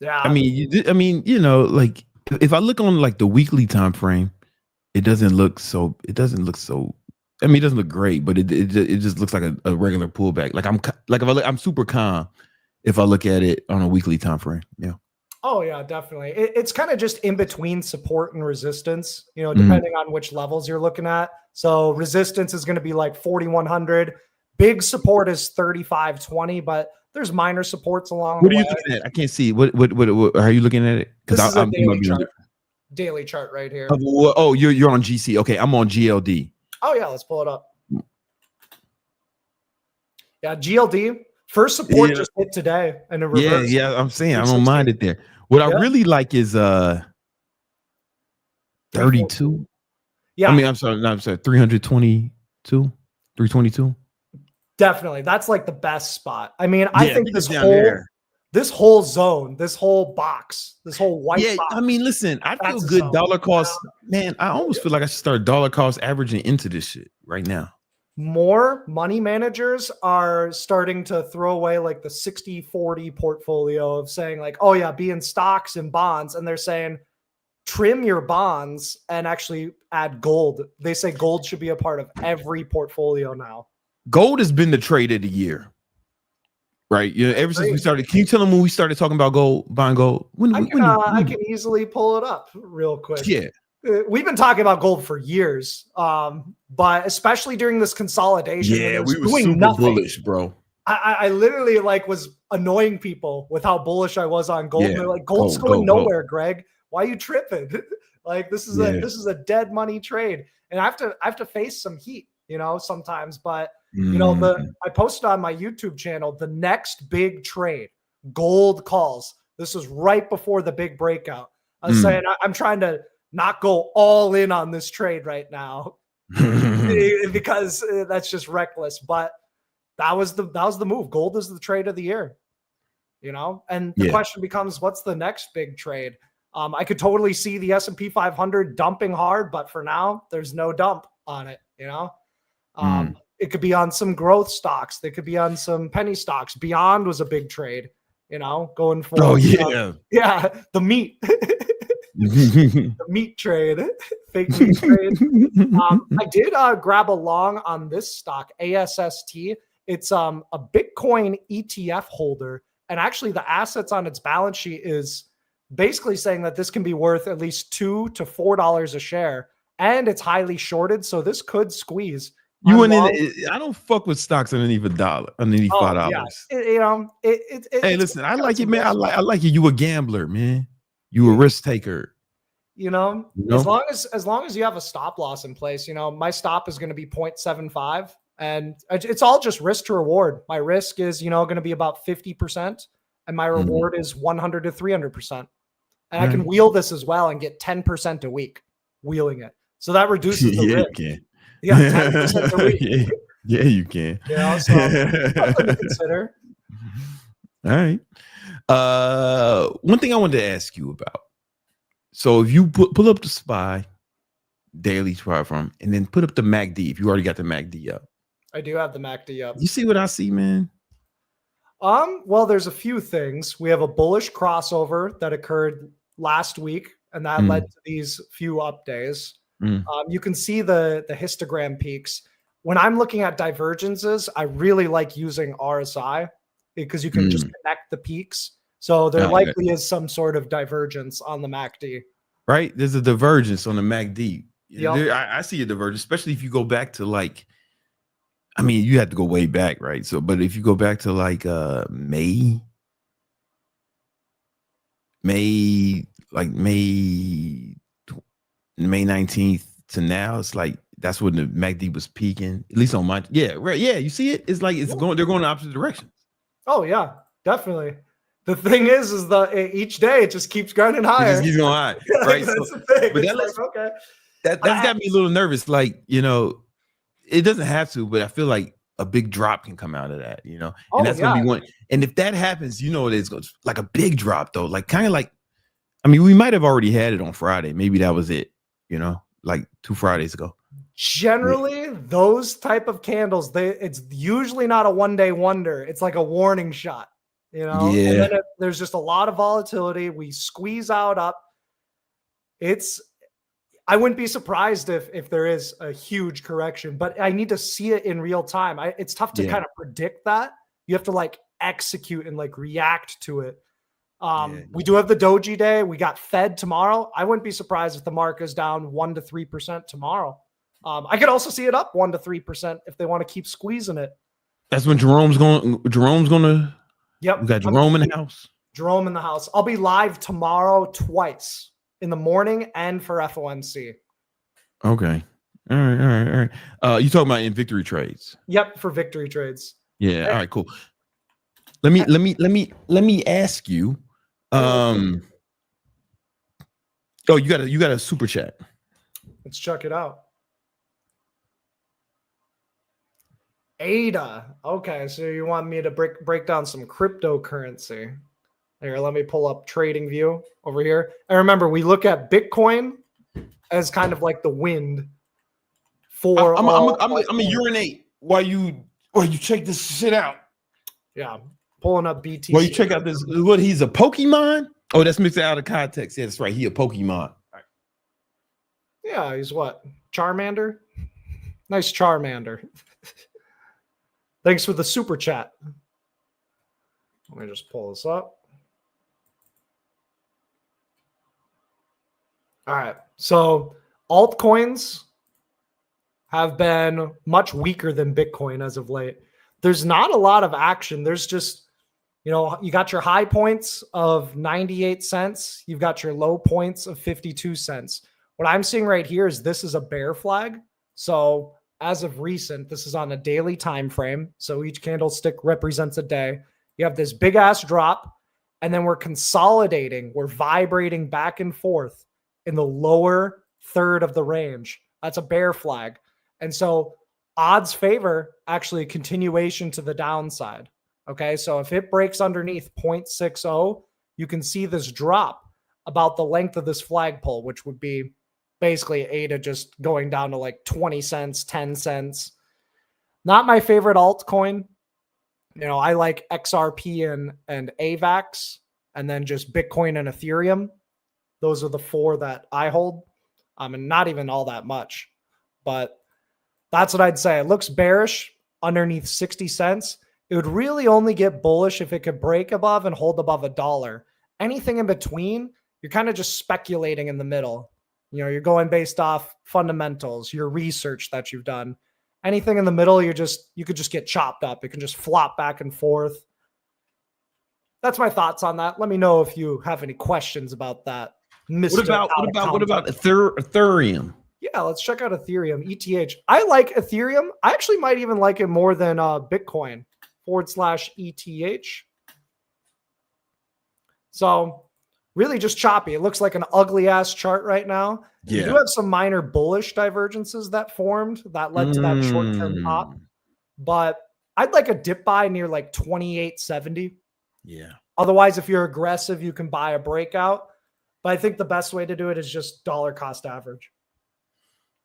Yeah, I mean, you know, like if I look on like the weekly time frame, it doesn't look so. I mean, it doesn't look great, but it just looks like a regular pullback. Like I'm super calm if I look at it on a weekly time frame. Yeah. Oh yeah, definitely. It's kind of just in between support and resistance, you know, depending on which levels you're looking at. So resistance is going to be like 4,100. Big support is 3,520, but there's minor supports along the way. What are you looking at? I can't see. What are you looking at it? Because I'm daily chart right here. Oh, you're on GC. Okay, I'm on GLD. Oh yeah, let's pull it up. Yeah, GLD. First support just hit today and it reversed. Yeah, I'm saying I don't mind it there. What I really like is 32. Yeah, I mean, I'm sorry, 322, 322. definitely. That's like the best spot. I mean, I think it's down there. this whole zone, this whole box, this whole white Yeah, box. I mean, listen, I feel That's a good zone. dollar cost. Man, I almost feel like I should start dollar cost averaging into this shit right now. More money managers are starting to throw away like the 60-40 portfolio of saying like, oh yeah, be in stocks and bonds. And they're saying trim your bonds and actually add gold. They say gold should be a part of every portfolio now. Gold has been the trade of the year, right? Yeah, ever since we started. Can you tell them when we started talking about gold, buying gold? I can easily pull it up real quick. Yeah. We've been talking about gold for years, but especially during this consolidation. Yeah, we were doing super nothing. bullish, bro. I literally like was annoying people with how bullish I was on gold. Yeah. And they're like, gold's going nowhere, Greg. Why are you tripping? Like this is a dead money trade. And I have to face some heat, you know, sometimes. But you know, I posted on my YouTube channel the next big trade, gold calls. This was right before the big breakout. I was saying I'm trying to not go all in on this trade right now because that's just reckless. But that was the move. Gold is the trade of the year, you know. And the question becomes, what's the next big trade? I could totally see the S&P 500 dumping hard, but for now, there's no dump on it. You know, it could be on some growth stocks. They could be on some penny stocks. Beyond was a big trade. You know, going for the meat. The meat trade, fake meat trade. I did grab along on this stock, ASST. It's a Bitcoin ETF holder, and actually the assets on its balance sheet is basically saying that this can be worth at least $2 to $4 a share, and it's highly shorted, so this could squeeze. You went in. I don't fuck with stocks underneath $1, underneath $5. Yeah. You know, hey, listen, I like it, man. I like it. You a gambler, man. You a risk taker. You know, as long as you have a stop loss in place, you know, my stop is going to be 0.75, and it's all just risk to reward. My risk is, you know, going to be about 50%, and my reward is 100 to 300%. And I can wheel this as well and get 10% a week wheeling it. So that reduces the risk. You can. Yeah, 10% a week. Yeah, you can. You know, so something to consider. All right. One thing I wanted to ask you about. So if you pull up the SPY daily from, and then put up the MACD, if you already got the MACD up. I do have the MACD up. You see what I see, man? Well, there's a few things. We have a bullish crossover that occurred last week, and that led to these few up days. You can see the histogram peaks. When I'm looking at divergences, I really like using RSI because you can just connect the peaks. So there likely is some sort of divergence on the MACD. Right? There's a divergence on the MACD. Yep. I see a divergence, especially if you go back to like, I mean, you have to go way back, right? So, but if you go back to like May 19th to now, it's like that's when the MACD was peaking, at least on my you see it? It's like they're going in opposite directions. Oh yeah, definitely. The thing is each day it just keeps grinding higher. It just keeps going high, right? That's the thing. But that's got me a little nervous. Like, you know, it doesn't have to, but I feel like a big drop can come out of that, you know, and that's gonna be one. And if that happens, you know, it's like a big drop though, like kind of like, I mean, we might have already had it on Friday. Maybe that was it, you know, like 2 Fridays ago. Generally, those type of candles, it's usually not a one-day wonder. It's like a warning shot. You know, and then there's just a lot of volatility. We squeeze out up. I wouldn't be surprised if there is a huge correction, but I need to see it in real time. It's tough to kind of predict that. You have to like execute and like react to it. We do have the Doji day. We got Fed tomorrow. I wouldn't be surprised if the market is down 1 to 3% tomorrow. I could also see it up 1 to 3% if they want to keep squeezing it. That's when Jerome's gonna. Yep. We got Jerome in the house. Jerome in the house. I'll be live tomorrow twice, in the morning and for FOMC. Okay. All right. You talking about in victory trades? Yep, for victory trades. Yeah. All right. Cool. Let me ask you. Oh, you got a super chat. Let's check it out. ADA. Okay, so you want me to break down some cryptocurrency. Here, let me pull up trading view over here. And remember, we look at Bitcoin as kind of like the wind for I'm gonna urinate while you check this shit out. Yeah, pulling up BTC. Well, you check out this. What, he's a Pokemon? Oh, that's mixed out of context. Yeah, that's right. He a Pokemon. Right. Yeah, he's what? Charmander? Nice Charmander. Thanks for the super chat. Let me just pull this up. All right. So altcoins have been much weaker than Bitcoin as of late. There's not a lot of action. There's just, you got your high points of 98 cents. You've got your low points of 52 cents. What I'm seeing right here is this is a bear flag. So as of recent, this is on a daily time frame. So each candlestick represents a day. You have this big ass drop, and then we're consolidating. We're vibrating back and forth in the lower third of the range. That's a bear flag. And so odds favor actually a continuation to the downside. Okay, so if it breaks underneath 0.60, you can see this drop about the length of this flagpole, which would be basically ADA just going down to like 20 cents, 10 cents. Not my favorite altcoin. I like XRP and AVAX, and then just Bitcoin and Ethereum. Those are the four that I hold. And not even all that much, but that's what I'd say. It looks bearish underneath 60 cents. It would really only get bullish if it could break above and hold above $1. Anything in between, you're kind of just speculating in the middle. You're going based off fundamentals, your research that you've done. Anything in the middle, you could just get chopped up. It can just flop back and forth. That's my thoughts on that. Let me know if you have any questions about that. What about Ethereum? Yeah, let's check out Ethereum, ETH. I like Ethereum. I actually might even like it more than Bitcoin /ETH. So really just choppy. It looks like an ugly ass chart right now. Yeah. You do have some minor bullish divergences that formed that led to that short-term pop. But I'd like a dip buy near like 28.70. Yeah. Otherwise, if you're aggressive, you can buy a breakout. But I think the best way to do it is just dollar cost average.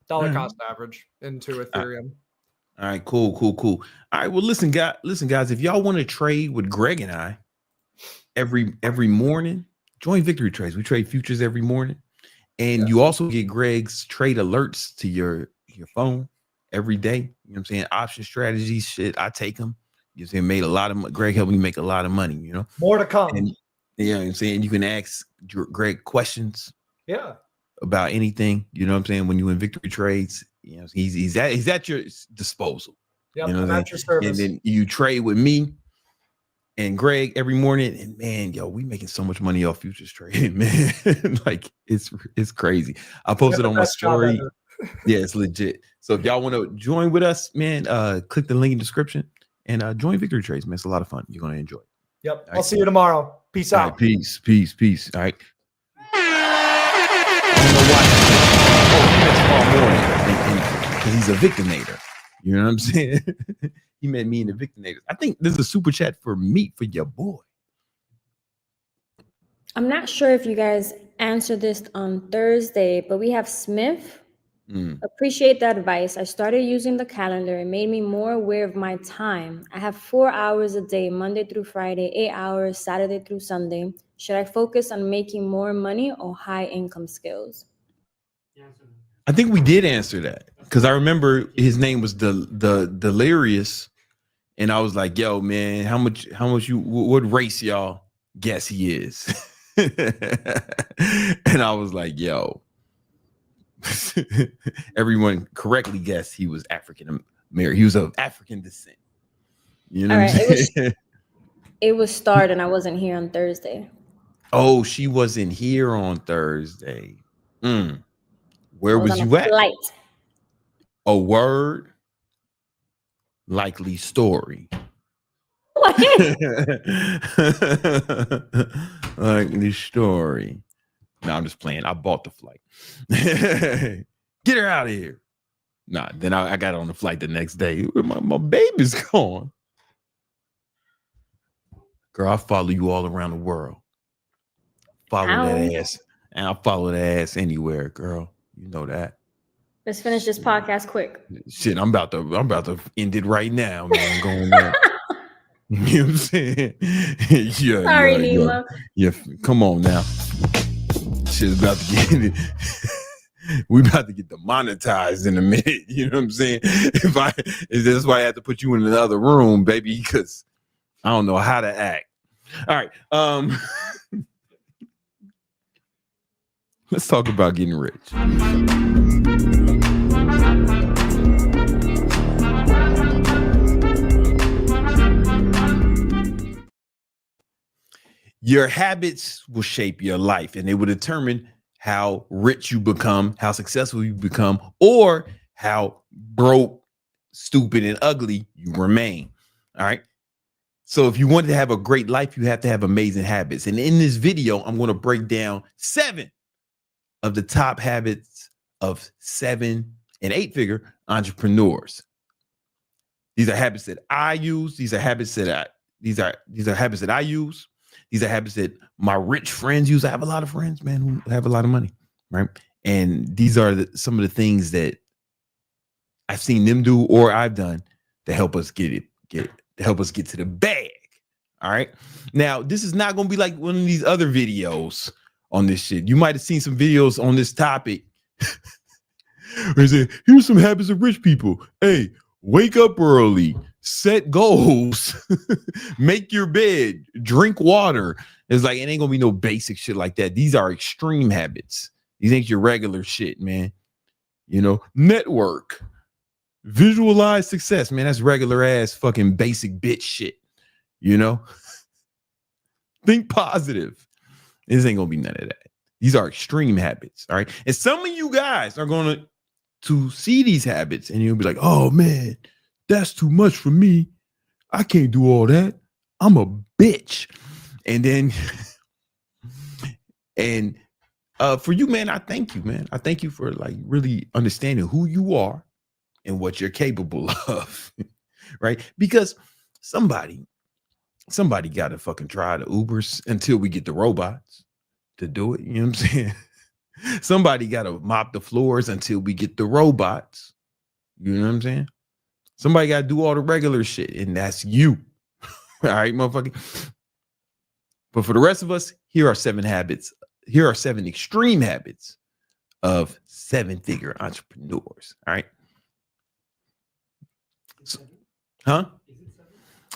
Cost average into Ethereum. All right, cool. All right, well, listen, guys, if y'all want to trade with Greg and I every morning, join Victory Trades. We trade futures every morning, and you also get Greg's trade alerts to your phone every day. You know what I'm saying? Option strategies, shit. I take them. You know what I'm saying? Made a lot of money. Greg helped me make a lot of money. More to come. And, you know what I'm saying? You can ask Greg questions. Yeah. About anything, you know what I'm saying? When you in Victory Trades, he's at your disposal. Yep, you know, at your service. And then you trade with me and Greg every morning, and man, we making so much money off futures trading, man. Like it's crazy. I posted on my story. Yeah, it's legit. So if y'all want to join with us, man, click the link in the description and join Victory Trades, man. It's a lot of fun. You're gonna enjoy it. Yep. I'll see you tomorrow. Peace out. Right, peace. All right. Tomorrow morning, because he's a victinator. You know what I'm saying? He met me in the victinators. I think there's a super chat for your boy. I'm not sure if you guys answered this on Thursday, but we have Smith. Appreciate the advice. I started using the calendar. It made me more aware of my time. I have 4 hours a day, Monday through Friday, 8 hours, Saturday through Sunday. Should I focus on making more money or high income skills? I think we did answer that because I remember his name was the Delirious, and I was like, "Yo, man, how much what race y'all guess he is?" And I was like, "Yo." Everyone correctly guessed he was African American. He was of African descent. You know, it was started, and I wasn't here on Thursday. Oh, she wasn't here on Thursday. Where was you at? Flight. A word, likely story. What? Likely story. No, I'm just playing. I bought the flight. Get her out of here. Nah, then I got on the flight the next day. My baby's gone. Girl, I'll follow you all around the world. Follow that ass. And I'll follow that ass anywhere, girl. You know that. Let's finish this podcast quick. Shit, I'm about to end it right now, man. Going there. You know what I'm saying? Yeah. Sorry, Nima. Yeah, come on now. Shit's about to get it. We about to get demonetized in a minute. You know what I'm saying? That's why I had to put you in another room, baby, because I don't know how to act. All right. Let's talk about getting rich. Your habits will shape your life, and they will determine how rich you become, how successful you become, or how broke, stupid, and ugly you remain. All right. So if you want to have a great life, you have to have amazing habits. And in this video, I'm going to break down 7 of the top habits of 7- and 8-figure entrepreneurs. These are habits that I use. These are habits that these are habits that I use. These are habits that my rich friends use. I have a lot of friends, man, who have a lot of money, right? And these are some of the things that I've seen them do or I've done to help us get to the bag. All right. Now, this is not going to be like one of these other videos on this shit. You might have seen some videos on this topic. Where they say, here's some habits of rich people. Hey, wake up early, set goals, make your bed, drink water. It's like, it ain't gonna be no basic shit like that. These are extreme habits. These ain't your regular shit, man. You know, network, visualize success, man. That's regular ass fucking basic bitch shit. You know, think positive. This ain't gonna be none of that. These are extreme habits. All right. And some of you guys are going to see these habits and you'll be like, oh man, that's too much for me. I can't do all that. I'm a bitch. And then, for you, man, I thank you, man. I thank you for like really understanding who you are and what you're capable of. Right. Because somebody got to fucking drive the Ubers until we get the robots to do it. You know what I'm saying? Somebody got to mop the floors until we get the robots. You know what I'm saying? Somebody got to do all the regular shit, and that's you. All right, motherfucker. But for the rest of us, here are 7 habits. Here are 7 extreme habits of 7-figure entrepreneurs. All right. So, huh?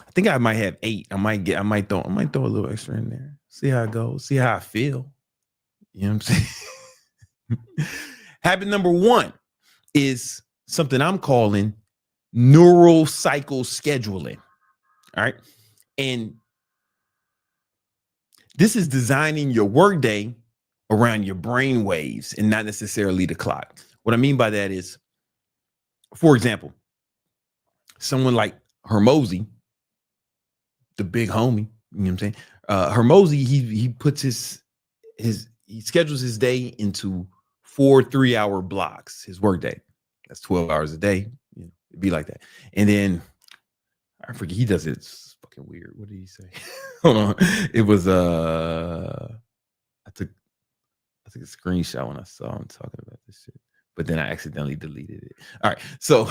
I think I might have 8. I might throw a little extra in there. See how it goes. See how I feel. You know what I'm saying? Habit number 1 is something I'm calling neurocycle scheduling. All right. And this is designing your workday around your brain waves and not necessarily the clock. What I mean by that is, for example, someone like Hermosi, the big homie, you know what I'm saying? Hermosi, he puts he schedules his day into 4 3-hour blocks, his work day. That's 12 hours a day. You know, it'd be like that. And then I forget, he does it. It's fucking weird. What did he say? Hold on. It was I took a screenshot when I saw him talking about this shit, but then I accidentally deleted it. All right. So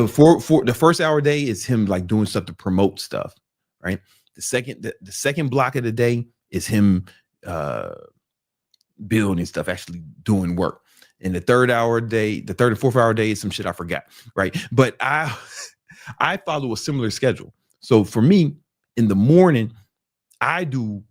for the first hour day is him like doing stuff to promote stuff, right? The second block of the day is him building stuff, actually doing work. And the third and fourth hour day is some shit I forgot, right? But I follow a similar schedule. So for me, in the morning, I do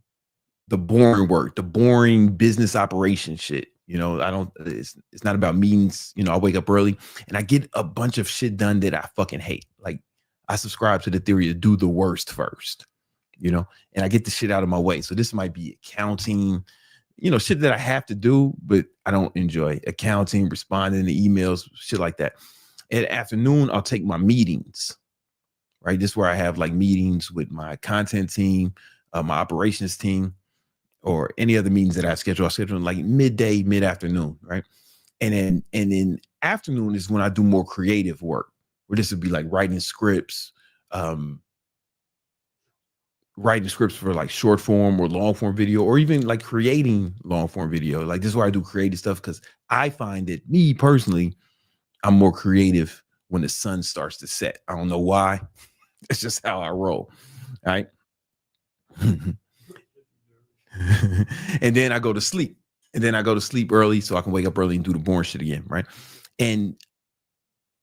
the boring work, the boring business operation shit. You know, it's not about meetings. You know, I wake up early and I get a bunch of shit done that I fucking hate. Like, I subscribe to the theory of do the worst first, you know, and I get the shit out of my way. So this might be accounting, you know, shit that I have to do, but I don't enjoy. Accounting, responding to emails, shit like that. At afternoon, I'll take my meetings, right? This is where I have like meetings with my content team, my operations team. or any other meetings that I schedule like midday, mid-afternoon, right? And then afternoon is when I do more creative work, where this would be like writing scripts for like short form or long form video, or even like creating long form video. Like this is where I do creative stuff, because I find that, me personally, I'm more creative when the sun starts to set. I don't know why. It's just how I roll. All right. And then I go to sleep. Early so I can wake up early and do the boring shit again. Right. And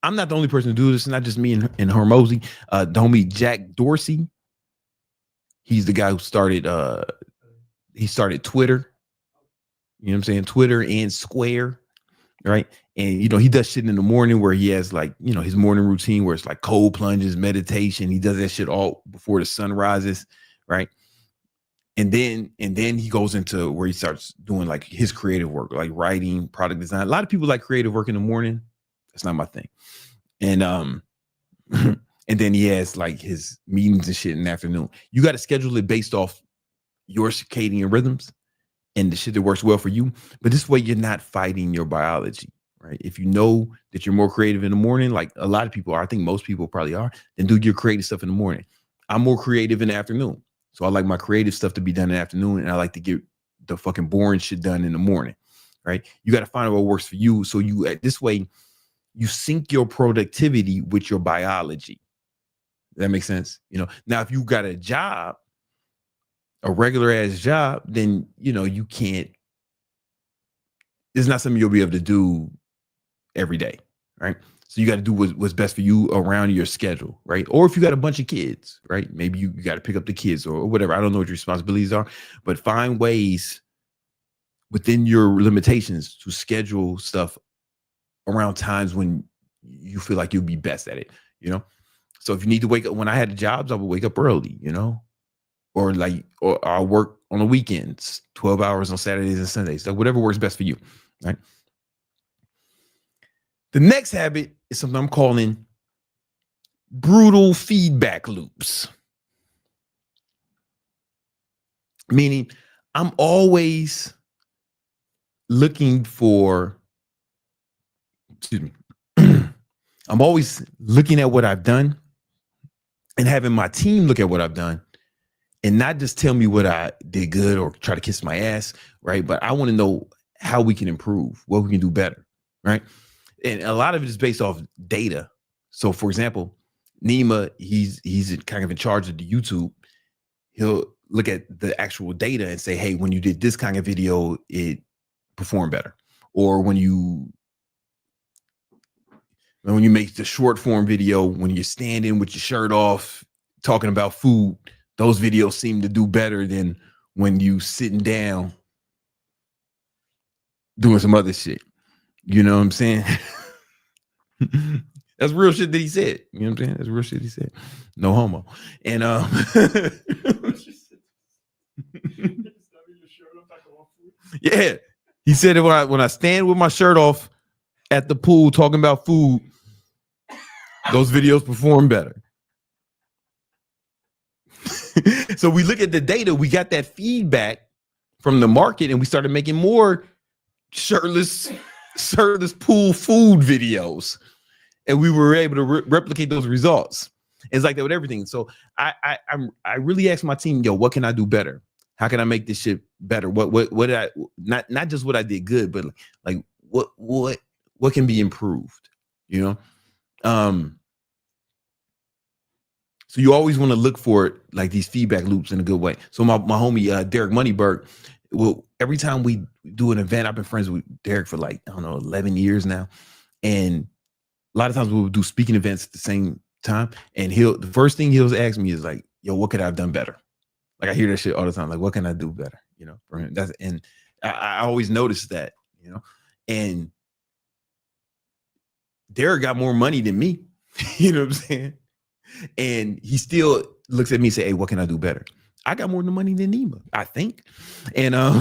I'm not the only person to do this. Not just me and Hormozy. The homie Jack Dorsey. He's the guy who started Twitter. You know what I'm saying? Twitter and Square. Right. And, you know, he does shit in the morning where he has like, you know, his morning routine where it's like cold plunges, meditation. He does that shit all before the sun rises. Right. And then he goes into where he starts doing like his creative work, like writing, product design. A lot of people like creative work in the morning. That's not my thing. And and then he has like his meetings and shit in the afternoon. You got to schedule it based off your circadian rhythms and the shit that works well for you. But this way you're not fighting your biology, right? If you know that you're more creative in the morning, like a lot of people are, I think most people probably are, then do your creative stuff in the morning. I'm more creative in the afternoon. So I like my creative stuff to be done in the afternoon, and I like to get the fucking boring shit done in the morning, right? You got to find what works for you. So you, this way, you sync your productivity with your biology. That makes sense. You know, now if you got a job, a regular ass job, then, you know, you can't, it's not something you'll be able to do every day, right? So you got to do what's best for you around your schedule, right? Or if you got a bunch of kids, right? Maybe you got to pick up the kids or whatever. I don't know what your responsibilities are, but find ways within your limitations to schedule stuff around times when you feel like you'll be best at it, you know? So if you need to wake up, when I had the jobs, I would wake up early, you know? Or I'll work on the weekends, 12 hours on Saturdays and Sundays. So whatever works best for you, right? The next habit is something I'm calling brutal feedback loops. Meaning I'm always looking for, I'm always looking at what I've done and having my team look at what I've done and not just tell me what I did good or try to kiss my ass, right? But I want to know how we can improve, what we can do better, right? And a lot of it is based off data. So for example, Nima, he's kind of in charge of the YouTube. He'll look at the actual data and say, hey, when you did this kind of video, it performed better. Or when you make the short form video, when you're standing with your shirt off, talking about food, those videos seem to do better than when you sitting down doing some other shit. You know what I'm saying? That's real shit that he said. You know what I'm saying? That's real shit he said. No homo. And yeah, he said that when I stand with my shirt off at the pool talking about food, those videos perform better. So we look at the data, we got that feedback from the market, and we started making more shirtless pool food videos, and we were able to replicate those results. It's like that with everything. So I really asked my team, yo, what can I do better? How can I make this shit better? What did I, not just what I did good, but like what can be improved, you know? So you always want to look for like these feedback loops in a good way. So my homie Derek Moneyberg, well, every time we do an event, I've been friends with Derek for like, I don't know, 11 years now. And a lot of times we'll do speaking events at the same time. And the first thing he'll ask me is like, yo, what could I have done better? Like I hear that shit all the time. Like, what can I do better? You know, for him. And I always notice that, you know, and Derek got more money than me. You know what I'm saying? And he still looks at me and say, hey, what can I do better? I got more money than Nima, I think. And I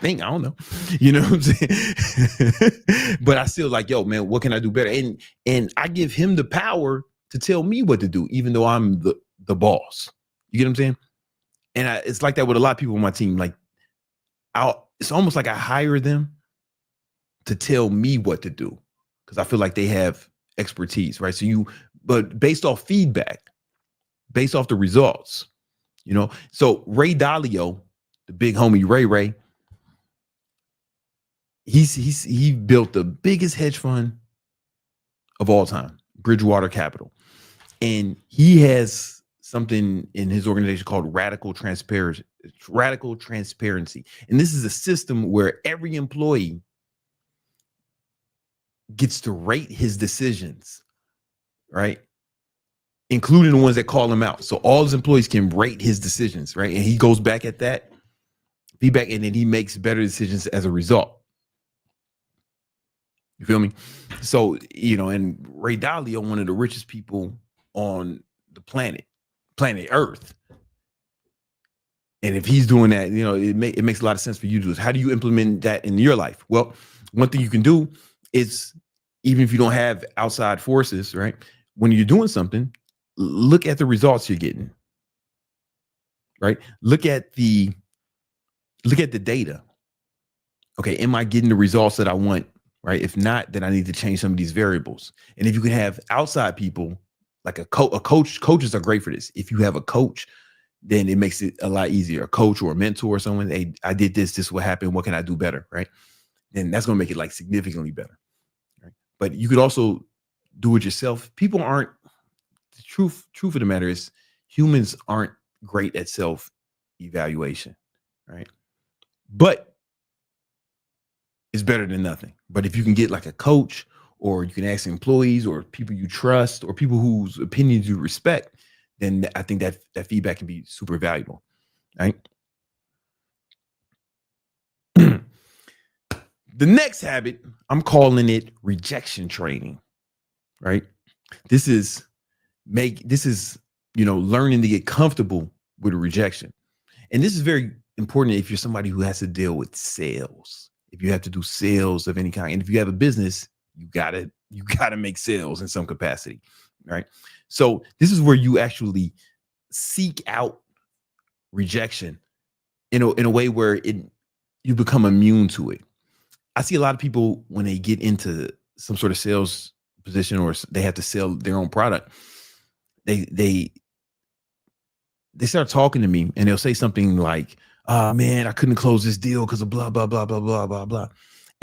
don't know. You know what I'm saying? But I still like, yo, man, what can I do better? And I give him the power to tell me what to do, even though I'm the boss. You get what I'm saying? And it's like that with a lot of people on my team. Like it's almost like I hire them to tell me what to do because I feel like they have expertise, right? But based off feedback, based off the results, So Ray Dalio, the big homie Ray, he built the biggest hedge fund of all time, Bridgewater Capital, and he has something in his organization called radical transparency. And this is a system where every employee gets to rate his decisions, right? Including the ones that call him out. So all his employees can rate his decisions, right? And he goes back at that feedback and then he makes better decisions as a result. You feel me? So, and Ray Dalio, one of the richest people on the planet Earth. And if he's doing that, it makes a lot of sense for you to do this. How do you implement that in your life? Well, one thing you can do is, even if you don't have outside forces, right? When you're doing something, look at the results you're getting, right? Look at the data. Okay, am I getting the results that I want, right? If not, then I need to change some of these variables. And if you can have outside people, like a coach, coaches are great for this. If you have a coach, then it makes it a lot easier. A coach or a mentor or someone, hey, I did this is what happened. What can I do better, right? Then that's going to make it like significantly better, right? But you could also do it yourself. People aren't, the truth of the matter is humans aren't great at self-evaluation, right? But it's better than nothing. But if you can get like a coach, or you can ask employees or people you trust or people whose opinions you respect, then I think that feedback can be super valuable, right? The next habit, I'm calling it rejection training, right? This is learning to get comfortable with rejection. And this is very important if you're somebody who has to deal with sales. If you have to do sales of any kind, and if you have a business, you gotta make sales in some capacity, right? So this is where you actually seek out rejection in a way where you become immune to it. I see a lot of people when they get into some sort of sales position or they have to sell their own product, they start talking to me and they'll say something like, "Oh man, I couldn't close this deal because of blah blah blah blah blah blah blah."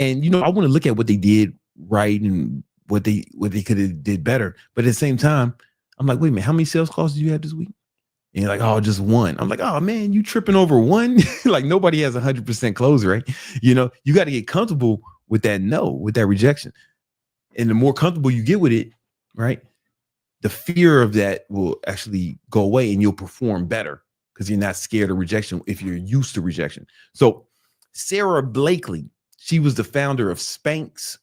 And I want to look at what they did right and what they could have did better. But at the same time, I'm like, wait a minute, how many sales calls did you have this week? And you're like, oh, just one. I'm like, oh man, you tripping over one? Like nobody has 100% close, right? You got to get comfortable with that with that rejection. And the more comfortable you get with it, right, the fear of that will actually go away and you'll perform better because you're not scared of rejection if you're used to rejection. So Sarah Blakely, she was the founder of Spanx.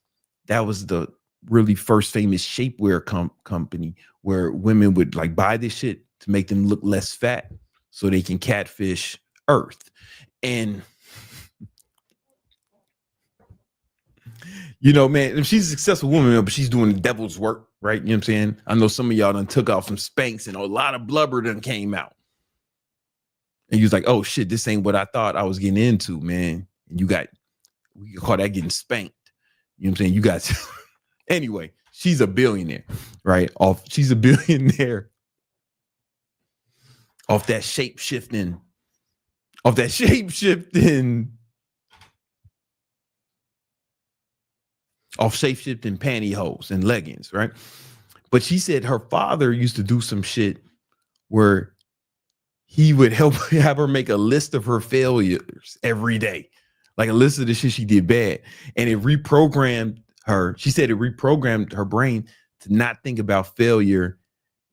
That was the really first famous shapewear company where women would like buy this shit to make them look less fat so they can catfish Earth. And man, she's a successful woman, but she's doing the devil's work, right? You know what I'm saying? I know some of y'all done took off some Spanx and a lot of blubber done came out. And you was like, oh shit, this ain't what I thought I was getting into, man. And we can call that getting spanked. You know what I'm saying? You guys, anyway, she's a billionaire, right? She's a billionaire off that shape-shifting pantyhose and leggings, right? But she said her father used to do some shit where he would have her make a list of her failures every day, like a list of the shit she did bad. And it reprogrammed her. She said it reprogrammed her brain to not think about failure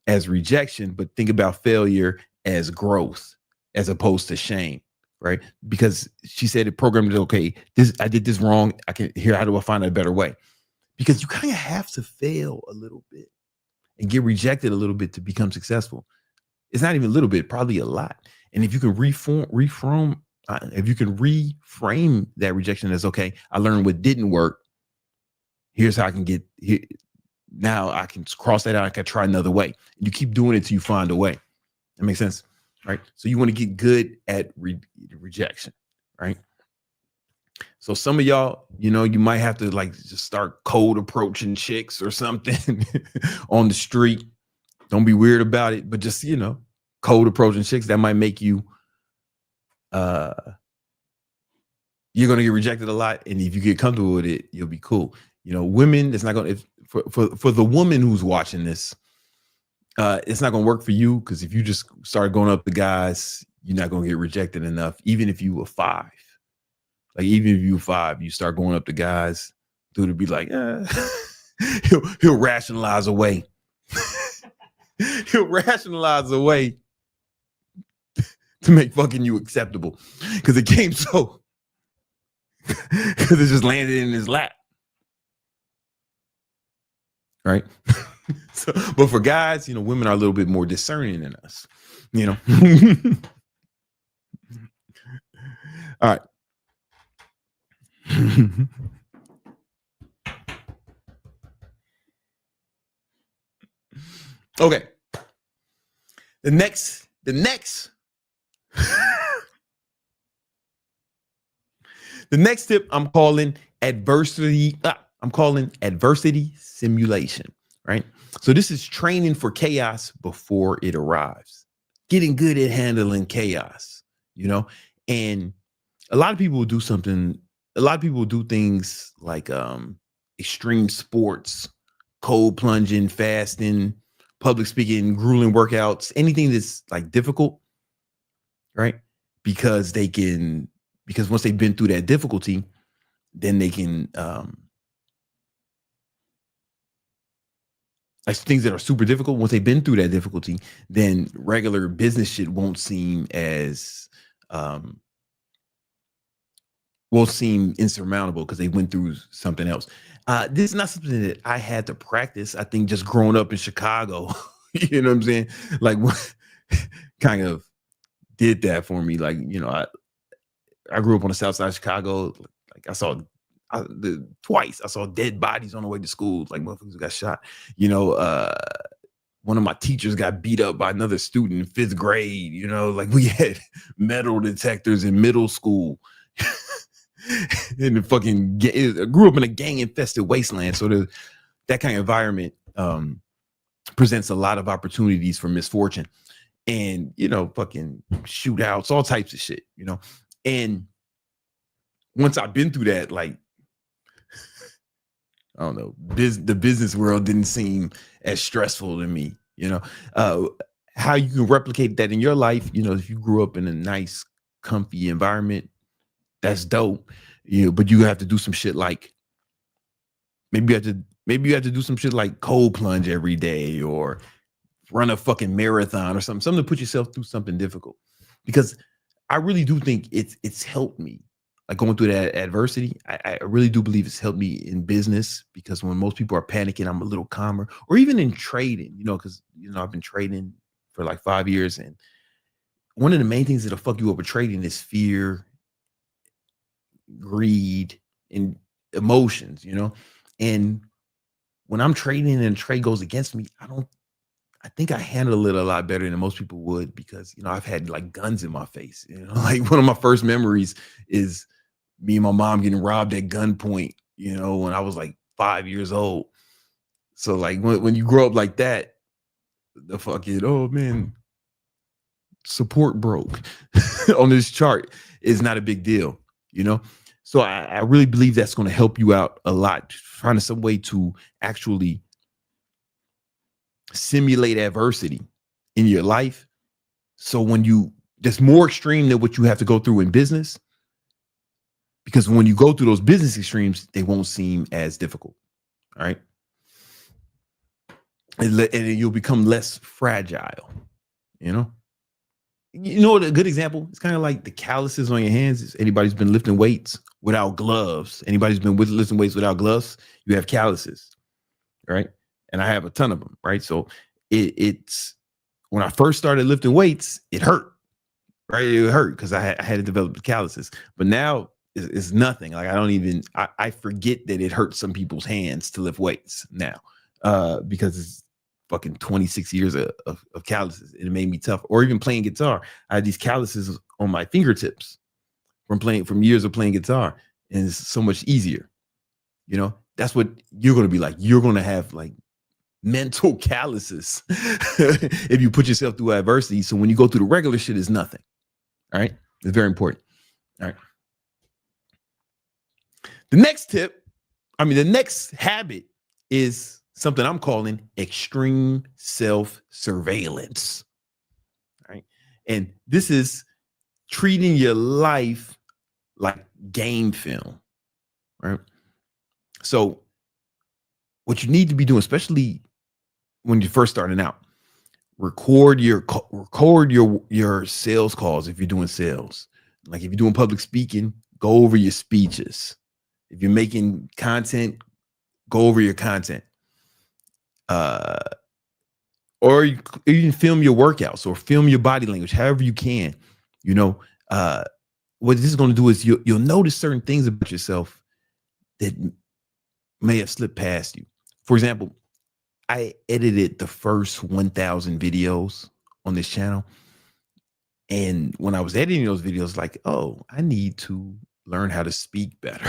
as rejection, but think about failure as growth, as opposed to shame, right? Because she said it programmed it, okay, I did this wrong. How do I find a better way? Because you kind of have to fail a little bit and get rejected a little bit to become successful. It's not even a little bit, probably a lot. And if you can reframe that rejection as, okay, I learned what didn't work. Here's how I can get here. Now I can cross that out. I can try another way. You keep doing it till you find a way. That makes sense, right? So you want to get good at rejection, right? So some of y'all, you know, you might have to like just start cold approaching chicks or something on the street. Don't be weird about it, but just, you know, cold approaching chicks that might make you you're going to get rejected a lot, and if you get comfortable with it, you'll be cool. You know, women, it's not going to, for the woman who's watching this, it's not going to work for you, because if you just start going up to guys, you're not going to get rejected enough. Even if you were 5, like even if you were 5, you start going up to guys, dude would be like, he'll rationalize away. He'll rationalize away to make fucking you acceptable, because it came so, because it just landed in his lap, right? So, but for guys, you know, women are a little bit more discerning than us, you know. All right. Okay. The next the next tip I'm calling adversity. I'm calling adversity simulation, right? So this is training for chaos before it arrives, getting good at handling chaos, you know. And a lot of people will do something. A lot of people will do things like extreme sports, cold plunging, fasting, public speaking, grueling workouts, anything that's like difficult, right? Because once they've been through that difficulty, then they can like things that are super difficult. Once they've been through that difficulty, then regular business shit won't seem insurmountable, because they went through something else. This is not something that I had to practice. I think just growing up in Chicago, you know what I'm saying? Like, kind of did that for me. Like, you know, I grew up on the south side of Chicago. Like, I saw twice. I saw dead bodies on the way to school. Like, motherfuckers got shot. You know, one of my teachers got beat up by another student in 5th grade. You know, like, we had metal detectors in middle school. In the fucking, I grew up in a gang infested wasteland. So that kind of environment presents a lot of opportunities for misfortune, and, you know, fucking shootouts, all types of shit, you know. And once I've been through that, like, I don't know, the business world didn't seem as stressful to me, you know. How you can replicate that in your life, you know, if you grew up in a nice, comfy environment, that's dope, you know, but you have to do some shit like, maybe you have to do some shit like cold plunge every day, or run a fucking marathon or something to put yourself through something difficult. Because I really do think it's helped me, like, going through that adversity. I really do believe it's helped me in business, because when most people are panicking, I'm a little calmer. Or even in trading, you know, because, you know, I've been trading for like 5 years, and one of the main things that'll fuck you up with trading is fear, greed, and emotions, you know. And when I'm trading and trade goes against me, I think I handle it a lot better than most people would, because, you know, I've had like guns in my face, you know. Like, one of my first memories is me and my mom getting robbed at gunpoint, you know, when I was like 5 years old. So like, when you grow up like that, the fucking, oh man, support broke on this chart is not a big deal, you know. So I really believe that's going to help you out a lot, finding some way to actually simulate adversity in your life. So when that's more extreme than what you have to go through in business, because when you go through those business extremes, they won't seem as difficult. All right. And you'll become less fragile, you know. You know what a good example? It's kind of like the calluses on your hands. Anybody's been lifting weights without gloves. Anybody's been lifting weights without gloves, you have calluses, right? And I have a ton of them, right? So it's when I first started lifting weights, it hurt, right? It hurt because I had to develop the calluses. But now it's nothing. Like, I forget that it hurts some people's hands to lift weights now, because it's fucking 26 years of calluses. It made me tough. Or even playing guitar, I had these calluses on my fingertips from years of playing guitar, and it's so much easier. You know, that's what you're going to be like. You're going to have like mental calluses if you put yourself through adversity. So when you go through the regular shit, it's nothing. All right. It's very important. All right. The next habit is something I'm calling extreme self-surveillance. All right. And this is treating your life like game film. Right. So what you need to be doing, especially when you're first starting out, record your sales calls. If you're doing sales, like if you're doing public speaking, go over your speeches. If you're making content, go over your content. Or you can film your workouts or film your body language, however you can. You know, what this is going to do is you'll notice certain things about yourself that may have slipped past you. For example, I edited the first 1,000 videos on this channel. And when I was editing those videos, like, oh, I need to learn how to speak better.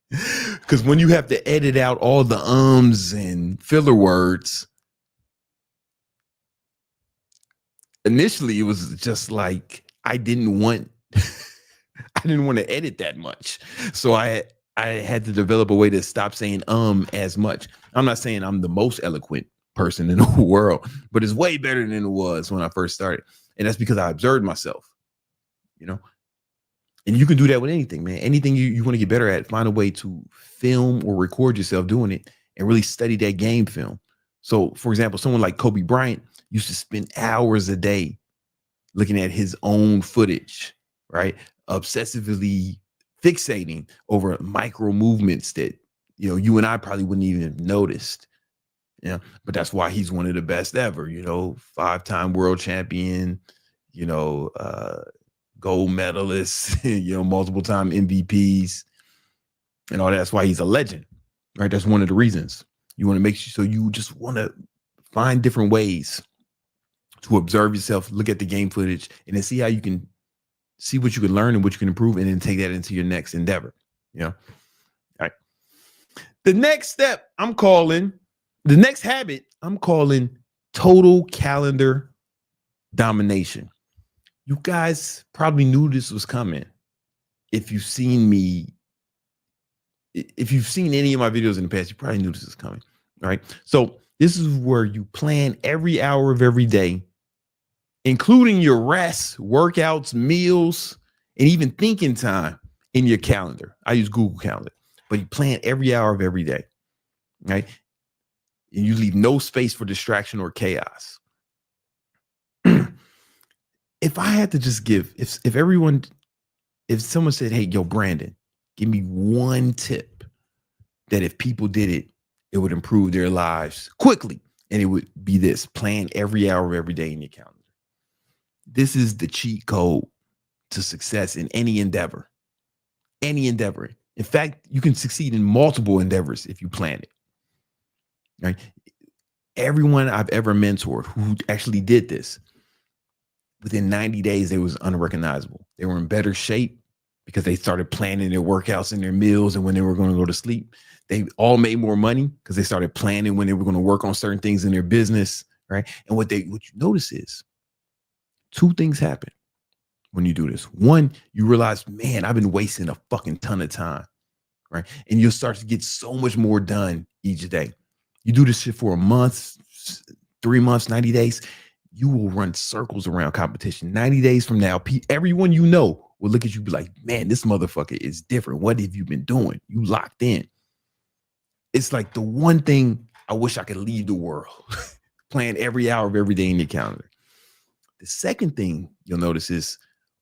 Because when you have to edit out all the ums and filler words, initially it was just like I didn't want to edit that much. So I had to develop a way to stop saying as much. I'm not saying I'm the most eloquent person in the world, but it's way better than it was when I first started. And that's because I observed myself, you know. And you can do that with anything, man. Anything you want to get better at, find a way to film or record yourself doing it and really study that game film. So, for example, someone like Kobe Bryant used to spend hours a day looking at his own footage, right? Obsessively fixating over micro movements that, you know, you and I probably wouldn't even have noticed. Yeah, but that's why he's one of the best ever, you know, 5-time world champion, you know, gold medalists, you know, multiple time MVPs and all that. That's why he's a legend, right? That's one of the reasons you want to make sure. So you just want to find different ways to observe yourself, look at the game footage, and then see how you can see what you can learn and what you can improve, and then take that into your next endeavor. You know, all right. The next habit I'm calling total calendar domination. You guys probably knew this was coming. If you've seen any of my videos in the past, you probably knew this was coming. All right. So this is where you plan every hour of every day, including your rest, workouts, meals, and even thinking time in your calendar. I use Google Calendar, but you plan every hour of every day, right? And you leave no space for distraction or chaos. If I had to just give, if someone said, hey, yo, Brandon, give me one tip that if people did it, it would improve their lives quickly. And it would be this: plan every hour of every day in your calendar. This is the cheat code to success in any endeavor. Any endeavor. In fact, you can succeed in multiple endeavors if you plan it. Right? Everyone I've ever mentored who actually did this, within 90 days, they was unrecognizable. They were in better shape because they started planning their workouts and their meals and when they were going to go to sleep. They all made more money because they started planning when they were going to work on certain things in their business, right? And what you notice is two things happen when you do this. One, you realize, man, I've been wasting a fucking ton of time, right? And you'll start to get so much more done each day. You do this shit for a month, 3 months, 90 days. You will run circles around competition. 90 days from now, everyone you know will look at you and be like, man, this motherfucker is different. What have you been doing? You locked in. It's like the one thing I wish I could leave the world. Plan every hour of every day in your calendar. The second thing you'll notice is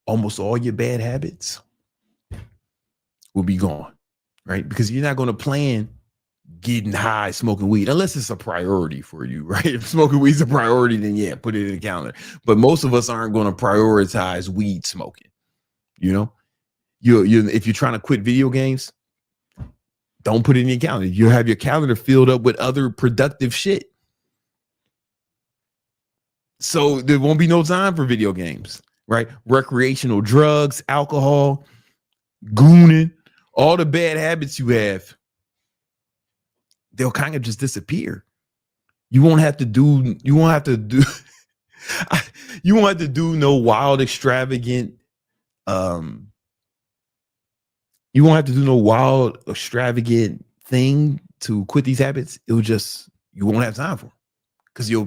almost all your bad habits will be gone, right? Because you're not going to plan getting high, smoking weed, unless it's a priority for you, right? If smoking weed's a priority, then yeah, put it in the calendar. But most of us aren't going to prioritize weed smoking. You know, if you're trying to quit video games, don't put it in your calendar. You have your calendar filled up with other productive shit. So there won't be no time for video games, right? Recreational drugs, alcohol, gooning, all the bad habits you have, they'll kind of just disappear. You won't have to do you won't have to do no wild extravagant you won't have to do no wild extravagant thing to quit these habits. It'll just, you won't have time for them because your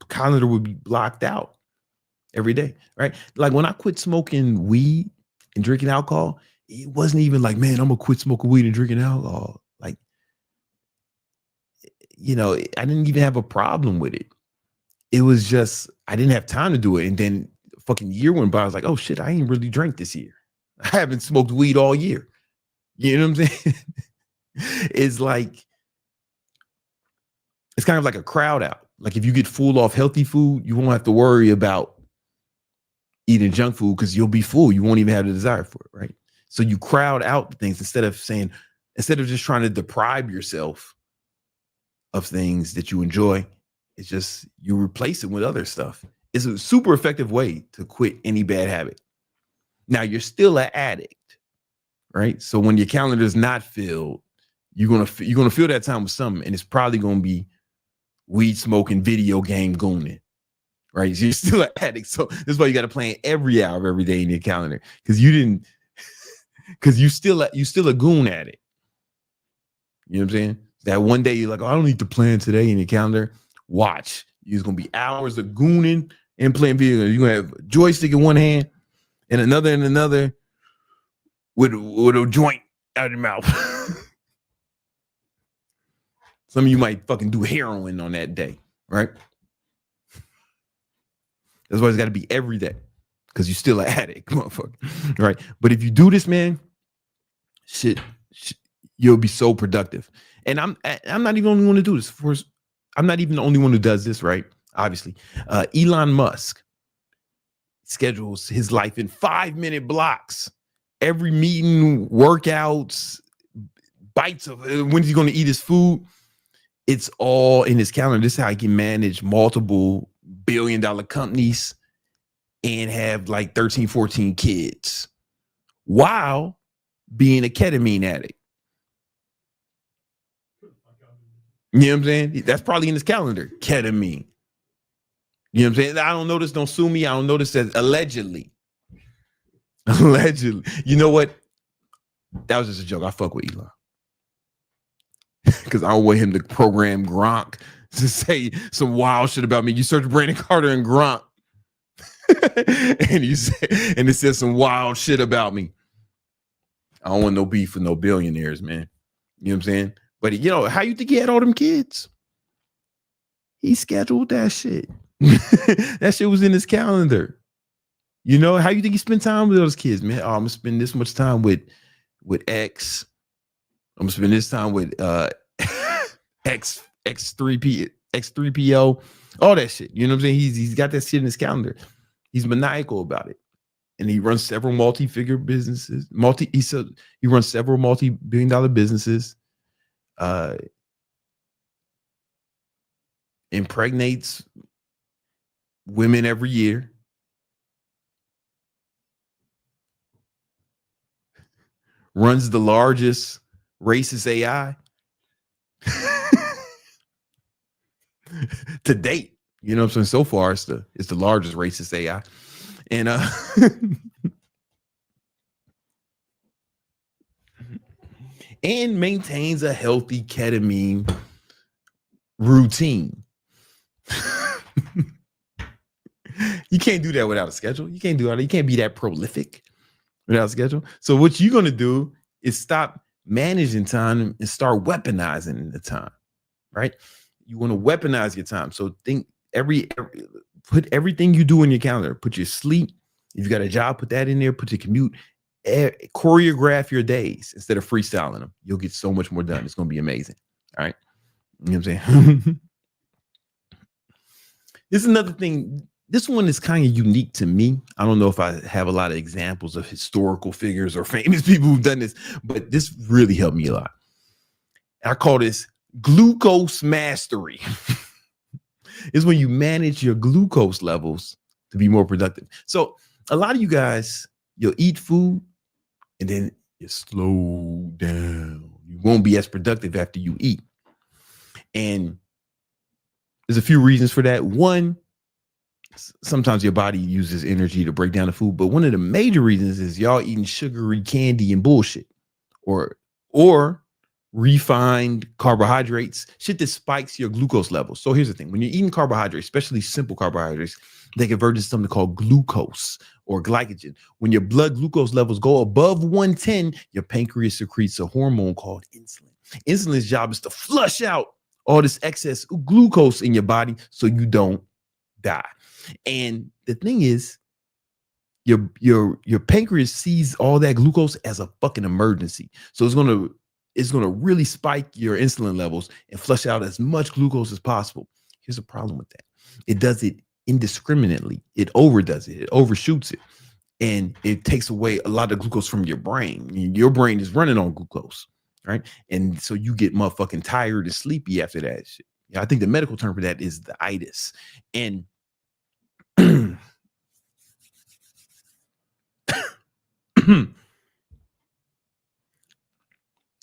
calendar will be blocked out every day, right? Like when I quit smoking weed and drinking alcohol, it wasn't even like, man, I'm gonna quit smoking weed and drinking alcohol. Like, you know, I didn't even have a problem with it. It was just, I didn't have time to do it. And then a fucking year went by. I was like, oh shit, I ain't really drank this year. I haven't smoked weed all year. You know what I'm saying? It's like, it's kind of like a crowd out. Like if you get full off healthy food, you won't have to worry about eating junk food because you'll be full. You won't even have the desire for it, right? So you crowd out things instead of just trying to deprive yourself of things that you enjoy. It's just, you replace it with other stuff. It's a super effective way to quit any bad habit. Now you're still an addict, right? So when your calendar is not filled, you're gonna fill that time with something, and it's probably gonna be weed smoking, video game gooning, right? So you're still an addict. So this is why you got to plan every hour of every day in your calendar, because you still a goon addict. You know what I'm saying? That one day you're like, oh, I don't need to plan today in your calendar. Watch, there's gonna be hours of gooning and playing video games. You're gonna have a joystick in one hand and another with a joint out of your mouth. Some of you might fucking do heroin on that day, right? That's why it's got to be every day, because you're still an addict, motherfucker, right? But if you do this, man, shit, you'll be so productive. And I'm not even the only one to do this. I'm not even the only one who does this, right? Obviously, Elon Musk schedules his life in 5-minute blocks. Every meeting, workouts, bites of when he's going to eat his food. It's all in his calendar. This is how he can manage multiple billion-dollar companies and have like 13, 14 kids while being a ketamine addict. You know what I'm saying? That's probably in his calendar, ketamine. You know what I'm saying? I don't know this. Don't sue me. I don't know this. Says allegedly. Allegedly. You know what? That was just a joke. I fuck with Elon. Because I don't want him to program Gronk to say some wild shit about me. You search Brandon Carter and Gronk, and it says some wild shit about me. I don't want no beef with no billionaires, man. You know what I'm saying? But you know, how you think he had all them kids? He scheduled that shit. That shit was in his calendar. You know, how you think he spent time with those kids, man? Oh, I'm gonna spend this much time with X. I'm gonna spend this time with X3PO, all that shit. You know what I'm saying? He's got that shit in his calendar. He's maniacal about it. And he runs several multi-figure businesses. He runs several multi-billion-dollar businesses. Impregnates women every year. Runs the largest racist AI to date. You know what I'm saying? So far, it's the largest racist AI. And and maintains a healthy ketamine routine. You can't do that without a schedule. You can't do that. You can't be that prolific without a schedule. So what you're going to do is stop managing time and start weaponizing the time, right? You want to weaponize your time. So think put everything you do in your calendar. Put your sleep. If you got a job, put that in there. Put your commute. Choreograph your days instead of freestyling them. You'll get so much more done. It's going to be amazing. All right. You know what I'm saying? This is another thing. This one is kind of unique to me. I don't know if I have a lot of examples of historical figures or famous people who've done this, but this really helped me a lot. I call this glucose mastery. It's when you manage your glucose levels to be more productive. So a lot of you guys, you'll eat food and then you slow down. You won't be as productive after you eat. And there's a few reasons for that. One, sometimes your body uses energy to break down the food, but one of the major reasons is y'all eating sugary candy and bullshit, or refined carbohydrates, shit that spikes your glucose levels. So here's the thing: when you're eating carbohydrates, especially simple carbohydrates, they convert to something called glucose or glycogen. When your blood glucose levels go above 110, your pancreas secretes a hormone called insulin. Insulin's job is to flush out all this excess glucose in your body so you don't die. And the thing is, your pancreas sees all that glucose as a fucking emergency. So it's gonna really spike your insulin levels and flush out as much glucose as possible. Here's a problem with that: it does it indiscriminately. It overdoes it. It overshoots it, and it takes away a lot of glucose from your brain. Your brain is running on glucose, right? And so you get motherfucking tired and sleepy after that shit. I think the medical term for that is the itis. And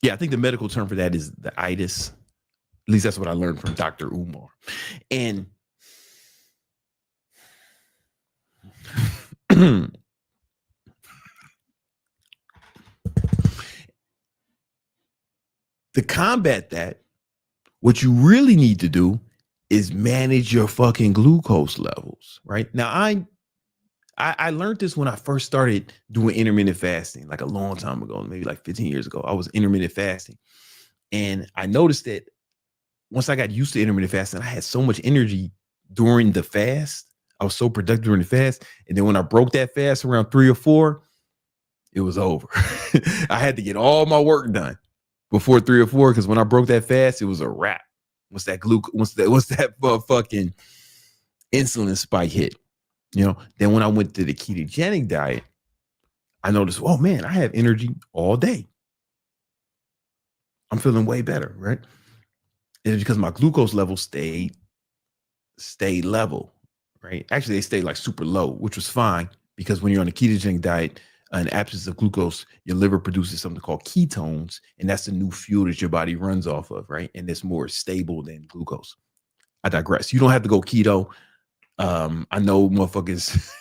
yeah, I think the medical term for that is the itis. At least that's what I learned from Dr. Umar. And to combat that, what you really need to do is manage your fucking glucose levels, right? Now, I learned this when I first started doing intermittent fasting, like a long time ago, maybe like 15 years ago. I was intermittent fasting. And I noticed that once I got used to intermittent fasting, I had so much energy during the fast. I was so productive during the fast. And then when I broke that fast around 3 or 4, it was over. I had to get all my work done before 3 or 4, because when I broke that fast, it was a wrap. Once that fucking insulin spike hit, then when I went to the ketogenic diet, I noticed, oh man, I have energy all day. I'm feeling way better, right? And it's because my glucose levels stayed level, right? Actually, they stayed like super low, which was fine, because when you're on a ketogenic diet, in absence of glucose, your liver produces something called ketones, and that's the new fuel that your body runs off of, right? And it's more stable than glucose. I digress. You don't have to go keto. I know motherfuckers.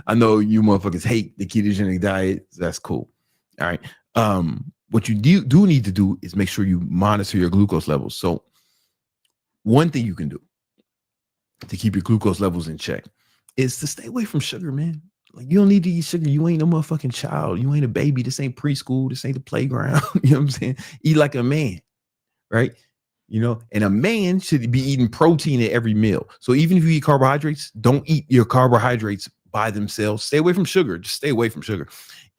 I know you motherfuckers hate the ketogenic diet. So that's cool. All right. What you do need to do is make sure you monitor your glucose levels. So one thing you can do to keep your glucose levels in check is to stay away from sugar, man. Like, you don't need to eat sugar. You ain't no motherfucking child. You ain't a baby. This ain't preschool. This ain't the playground. You know what I'm saying? Eat like a man, right? And a man should be eating protein at every meal. So even if you eat carbohydrates, don't eat your carbohydrates by themselves. Stay away from sugar. Just stay away from sugar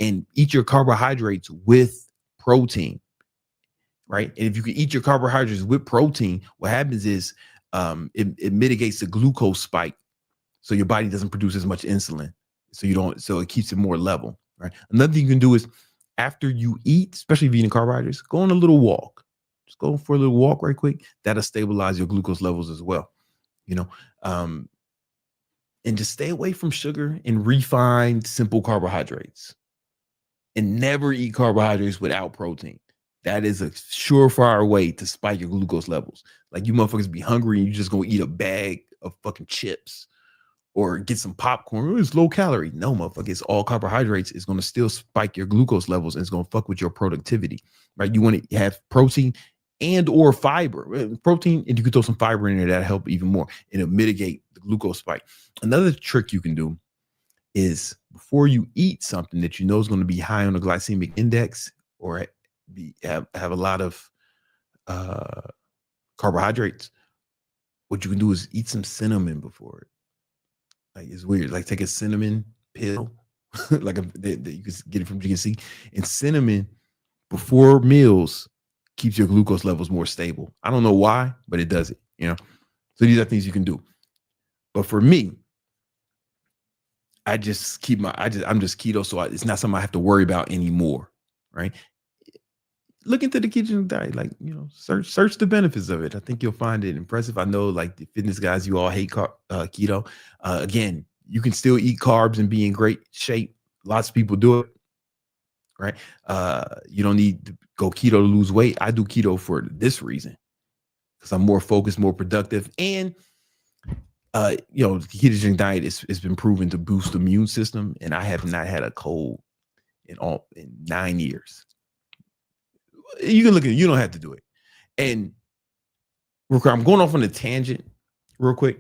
and eat your carbohydrates with protein, right? And if you can eat your carbohydrates with protein, what happens is it mitigates the glucose spike, so your body doesn't produce as much insulin. So it keeps it more level, right? Another thing you can do is, after you eat, especially if you're eating carbohydrates, go on a little walk. Just go for a little walk right quick. That'll stabilize your glucose levels as well, and just stay away from sugar and refined simple carbohydrates, and never eat carbohydrates without protein. That is a surefire way to spike your glucose levels. Like, you motherfuckers be hungry and you just gonna eat a bag of fucking chips or get some popcorn. It's low calorie. No, motherfucker, it's all carbohydrates. It's going to still spike your glucose levels, and it's going to fuck with your productivity, right? You want to have protein and or fiber. Protein, and you can throw some fiber in there, that'll help even more, and it'll mitigate the glucose spike. Another trick you can do is, before you eat something that you know is going to be high on the glycemic index, or have a lot of carbohydrates, what you can do is eat some cinnamon before it. Like, it's weird. Like, take a cinnamon pill, like that you can get it from GNC. And cinnamon before meals keeps your glucose levels more stable. I don't know why, but it does it. So these are things you can do. But for me, I'm just keto, so it's not something I have to worry about anymore, right? Look into the ketogenic diet, like, search the benefits of it. I think you'll find it impressive. I know, like, the fitness guys, you all hate keto. Again, you can still eat carbs and be in great shape. Lots of people do it, right? You don't need to go keto to lose weight. I do keto for this reason, because I'm more focused, more productive, and you know, the ketogenic diet has been proven to boost the immune system, and I have not had a cold in 9 years. You can look at it, you don't have to do it. And real quick, I'm going off on a tangent real quick,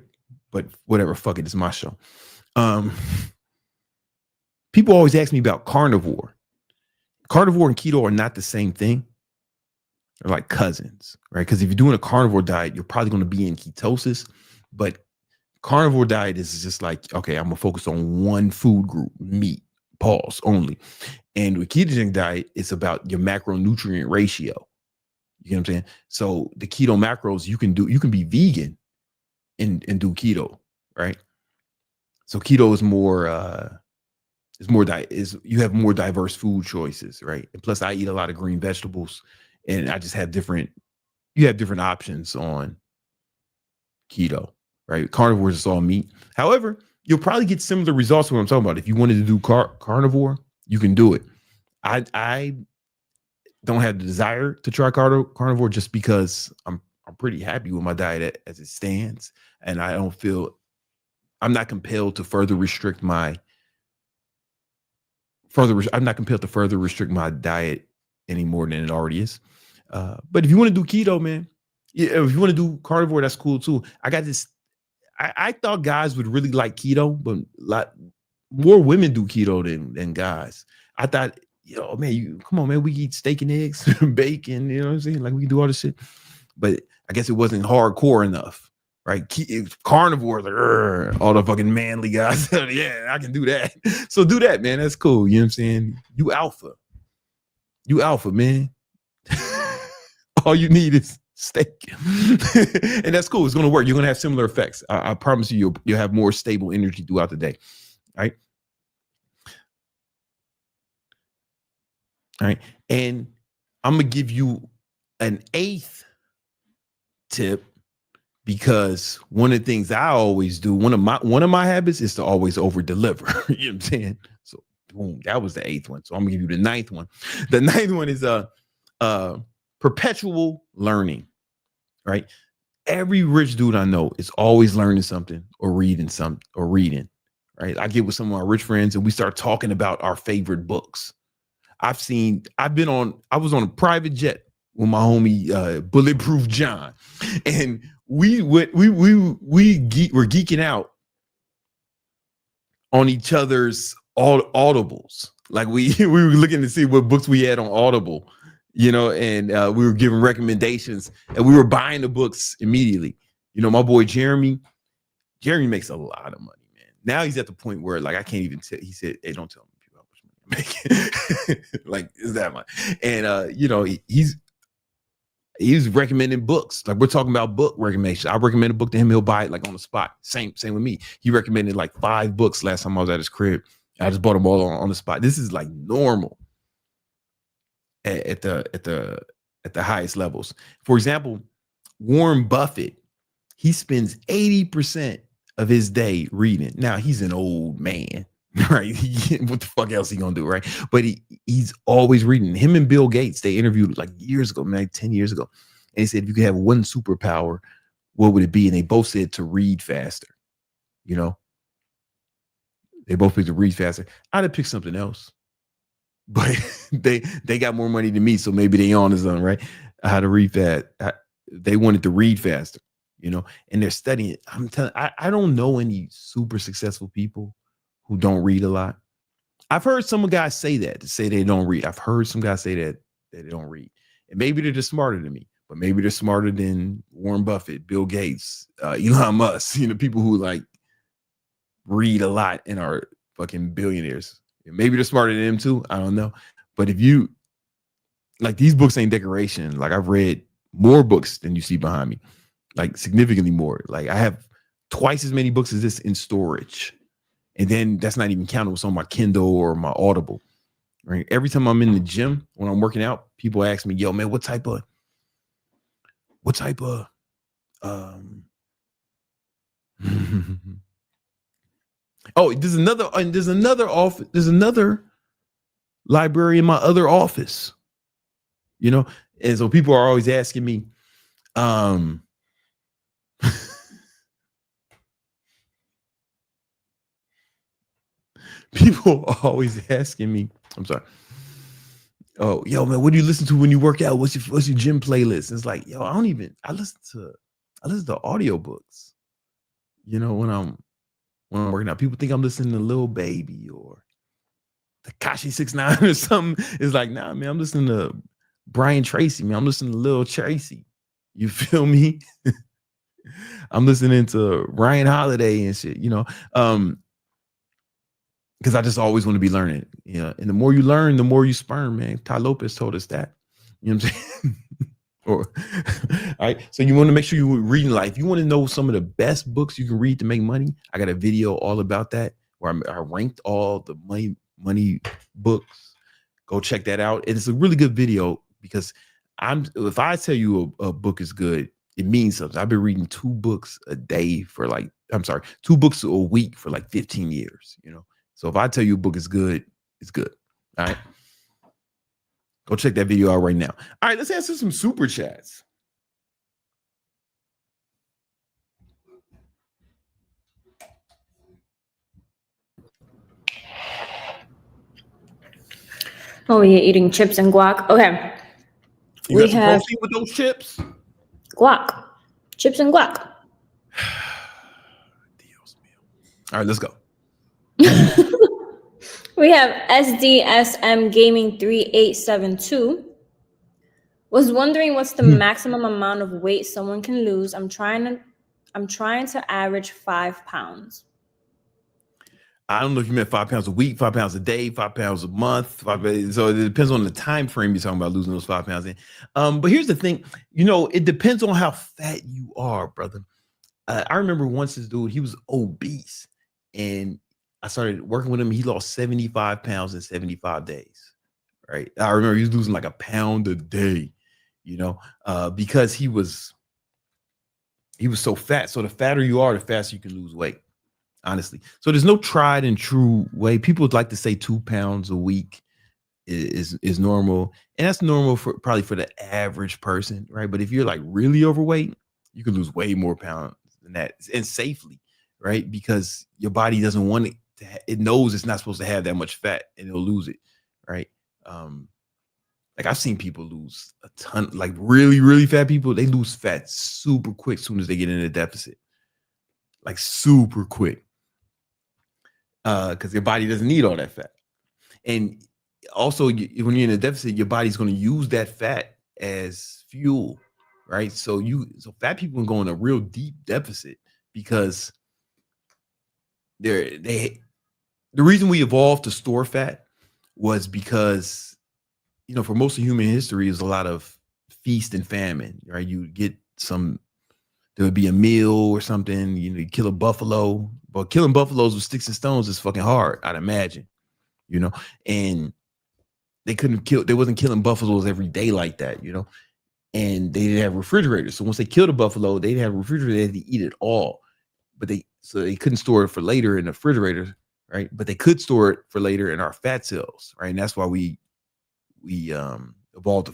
but whatever, fuck it, it's my show. People always ask me about carnivore. Carnivore and keto are not the same thing. They're like cousins, right? Because if you're doing a carnivore diet, you're probably going to be in ketosis, but carnivore diet is just like, okay, I'm gonna focus on one food group, meat, pause only. And with ketogenic diet, it's about your macronutrient ratio. You know what I'm saying? So the keto macros you can be vegan and do keto, right? So keto is more you have more diverse food choices, right? And plus I eat a lot of green vegetables, and I just have different options on keto, right? Carnivore is all meat. However, you'll probably get similar results to what I'm talking about. If you wanted to do carnivore, you can do it. I don't have the desire to try carnivore just because I'm pretty happy with my diet as it stands, and I'm not compelled to further restrict my diet any more than it already is. But if you want to do keto, man, yeah, if you want to do carnivore, that's cool too. I got this. I thought guys would really like keto, but a lot more women do keto than guys. I thought, yo, man, come on, man, we eat steak and eggs, bacon, you know what I'm saying? Like we can do all this shit. But I guess it wasn't hardcore enough, right? Carnivore, like, all the fucking manly guys. Yeah, I can do that. So do that, man. That's cool. You know what I'm saying? You alpha, man. All you need is steak. And that's cool. It's going to work. You're going to have similar effects. I promise you, you'll have more stable energy throughout the day. All right. And I'm going to give you an 8th tip, because one of the things I always do, one of my habits is to always over deliver. You know what I'm saying? So boom, that was the 8th one. So I'm gonna give you the 9th one. The 9th one is perpetual learning, right? Every rich dude I know is always learning something or reading right? I get with some of my rich friends and we start talking about our favorite books. I was on a private jet with my homie Bulletproof John, and we were geeking out on each other's audibles. Like we were looking to see what books we had on Audible, you know, and we were giving recommendations, and we were buying the books immediately. You know, my boy Jeremy makes a lot of money, man. Now he's at the point where, like, I can't even tell. He said, "Hey, don't tell me people how much money I'm making." Like, is that much? And you know, he's recommending books. Like, we're talking about book recommendations. I recommend a book to him, he'll buy it like on the spot. Same with me. He recommended like 5 books last time I was at his crib. I just bought them all on the spot. This is like normal at the highest levels. For example, Warren Buffett, he spends 80% of his day reading. Now, he's an old man, right? What the fuck else he gonna do, right? But he's always reading. Him and Bill Gates, they interviewed like years ago, like 10 years ago. And he said, if you could have one superpower, what would it be? And they both said to read faster. You know, they both picked to read faster. I'd have picked something else, but they got more money than me, so maybe they on his own, right? How to read fast. They wanted to read faster, you know, and they're studying. I'm telling, I don't know any super successful people who don't read a lot. I've heard some guys say that, to say they don't read. I've heard some guys say that they don't read, and maybe they're just smarter than me, but maybe they're smarter than Warren Buffett, Bill Gates, Elon Musk, you know, people who like read a lot and are fucking billionaires. Maybe they're smarter than them too. I don't know. But if you like, these books ain't decoration. Like, I've read more books than you see behind me, like significantly more. Like, I have twice as many books as this in storage. And then that's not even counting what's on my Kindle or my Audible. Right? Every time I'm in the gym, when I'm working out, people ask me, yo, man, what type of oh, there's another library in my other office. You know, and so people are always asking me, people are always asking me, I'm sorry. Oh, yo, man, what do you listen to when you work out? What's your gym playlist? It's like, yo, I listen to audiobooks. You know, when I'm working out, people think I'm listening to Lil Baby or Tekashi 6ix9ine or something. It's like, nah, man, I'm listening to Brian Tracy, man. I'm listening to Lil Tracy. You feel me? I'm listening to Ryan Holiday and shit, you know. Because I just always want to be learning, you know. And the more you learn, the more you sperm, man. Ty Lopez told us that. You know what I'm saying? Or all right. So you want to make sure you're reading life. You want to know some of the best books you can read to make money. I got a video all about that where I ranked all the money books. Go check that out. And it's a really good video because if I tell you a book is good, it means something. I've been reading 2 books a day for 2 books a week for like 15 years, you know. So if I tell you a book is good, it's good. All right. Go check that video out right now. All right, let's answer some super chats. Oh, you're eating chips and guac. Okay. You got some protein with those chips? Guac. Chips and guac. All right, let's go. We have SDSM Gaming 3872. Was wondering what's the maximum amount of weight someone can lose. I'm trying to average 5 pounds. I don't know if you meant 5 pounds a week, 5 pounds a day, 5 pounds a month. So it depends on the time frame you're talking about losing those 5 pounds in. But here's the thing, you know, it depends on how fat you are, brother. I remember once this dude, he was obese, and I started working with him. He lost 75 pounds in 75 days. Right. I remember he was losing like a pound a day, you know, because he was so fat. So the fatter you are, the faster you can lose weight, honestly. So there's no tried and true way. People would like to say 2 pounds a week is normal. And that's normal probably for the average person, right? But if you're like really overweight, you can lose way more pounds than that, and safely, right? Because your body doesn't want it. It knows it's not supposed to have that much fat, and it'll lose it, right? Like I've seen people lose a ton, like really, really fat people. They lose fat super quick as soon as they get in a deficit, like super quick, because your body doesn't need all that fat. And also, when you're in a deficit, your body's going to use that fat as fuel, right? So fat people can go in a real deep deficit because the reason we evolved to store fat was because, you know, for most of human history, is a lot of feast and famine, right? You get there would be a meal or something, you know, you kill a buffalo, but killing buffaloes with sticks and stones is fucking hard, I'd imagine, you know, and they wasn't killing buffaloes every day like that, you know, and they didn't have refrigerators. So once they killed a buffalo, they didn't have a refrigerator, they had to eat it all, so they couldn't store it for later in the refrigerator, right? But they could store it for later in our fat cells, right? And that's why we evolved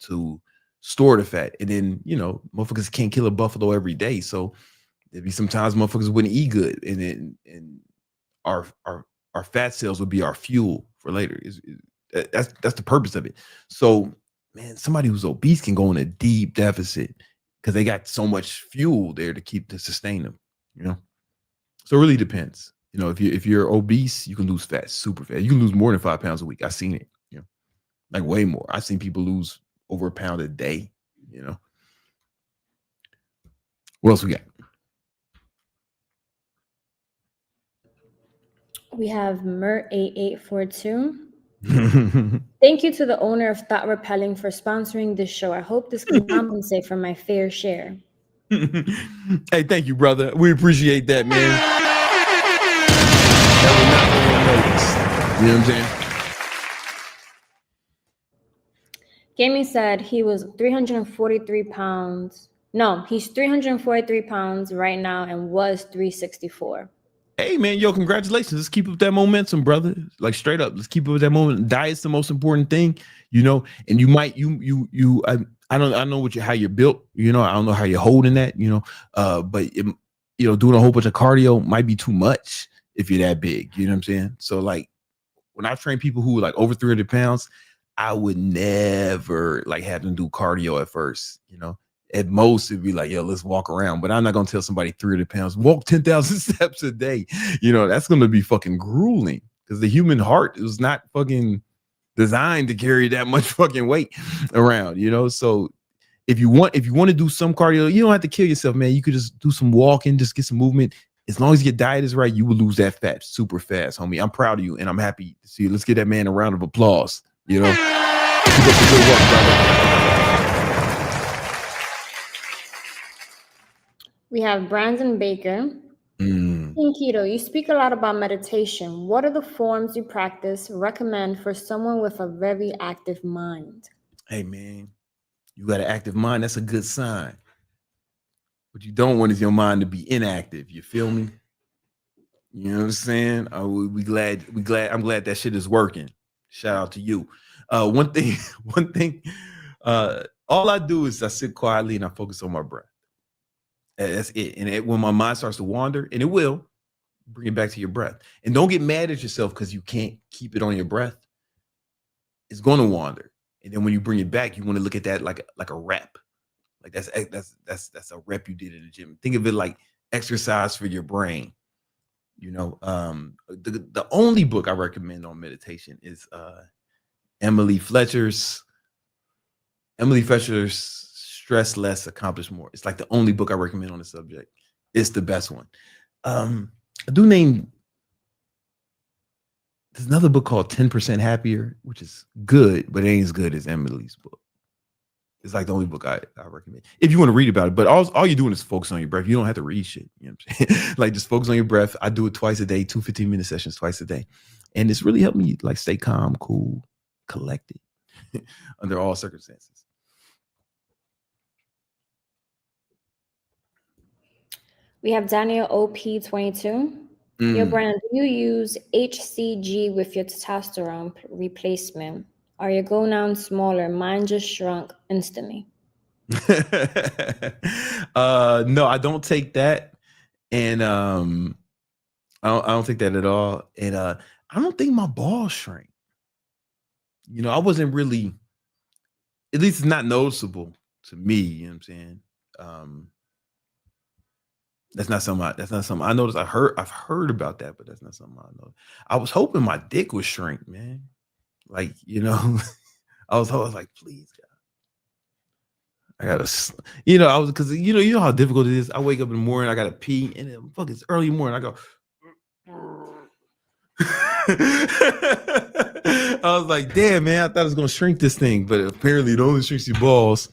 to store the fat. And then, you know, motherfuckers can't kill a buffalo every day, so there'd be sometimes motherfuckers wouldn't eat good, and our fat cells would be our fuel for later. That's the purpose of it. So, man, somebody who's obese can go in a deep deficit because they got so much fuel there to sustain them, you know. So it really depends. You know, if you're obese, you can lose fat super fast. You can lose more than 5 pounds a week. I've seen it, you know, like way more. I've seen people lose over a pound a day, you know. What else we got? We have Mer8842. Thank you to the owner of Thought Repelling for sponsoring this show. I hope this can compensate for my fair share. Hey, thank you, brother. We appreciate that, man. You know what I'm saying? Gaming said he was 343 pounds. No, he's 343 pounds right now and was 364. Hey man, yo, congratulations. Let's keep up that momentum, brother. Like straight up, let's keep up that moment. Diet's the most important thing, and you might I don't know how you're built, I don't know how you're holding that, but doing a whole bunch of cardio might be too much if you're that big, you know what I'm saying? So like when I train people who are like over 300 pounds, I would never like have them do cardio at first, At most, it'd be like, yo, let's walk around. But I'm not going to tell somebody 300 pounds, walk 10,000 steps a day. That's going to be fucking grueling because the human heart is not fucking designed to carry that much fucking weight around, So if you want to do some cardio, you don't have to kill yourself, man. You could just do some walking, just get some movement. As long as your diet is right, you will lose that fat super fast, homie. I'm proud of you and I'm happy to see you. Let's give that man a round of applause, Keep up the good work, brother. We have Brandon Baker. Keto, you speak a lot about meditation. What are the forms you practice, recommend for someone with a very active mind? Hey, man, you got an active mind. That's a good sign. What you don't want is your mind to be inactive. You feel me? You know what I'm saying? I'm glad that shit is working. Shout out to you. One thing, all I do is I sit quietly and I focus on my breath. That's it. And when my mind starts to wander, and it will, bring it back to your breath. And don't get mad at yourself because you can't keep it on your breath. It's going to wander. And then when you bring it back, you want to look at that like a rep. Like that's a rep you did in the gym. Think of it like exercise for your brain. The only book I recommend on meditation is Emily Fletcher's Stress Less, Accomplish More. It's like the only book I recommend on the subject. It's the best one. I do name, there's another book called 10% Happier, which is good, but it ain't as good as Emily's book. It's like the only book I recommend if you want to read about it. But all you're doing is focus on your breath. You don't have to read shit. You know what I'm saying? Like just focus on your breath. I do it twice a day, 2 15-minute sessions twice a day. And it's really helped me like stay calm, cool, collected under all circumstances. We have Daniel OP22. Yo, Brandon, do you use HCG with your testosterone replacement? Are your gonadals smaller? Mine just shrunk instantly. No, I don't take that. And I don't take that at all. And I don't think my balls shrank. I wasn't really, at least it's not noticeable to me, you know what I'm saying? That's not something I noticed. I've heard about that, but that's not something I know. I was hoping my dick would shrink, man. Like, I was like, please, God. I gotta, because you know how difficult it is. I wake up in the morning, I gotta pee, and then fuck, it's early morning. I go. I was like, damn, man, I thought it was gonna shrink this thing, but apparently it only shrinks your balls.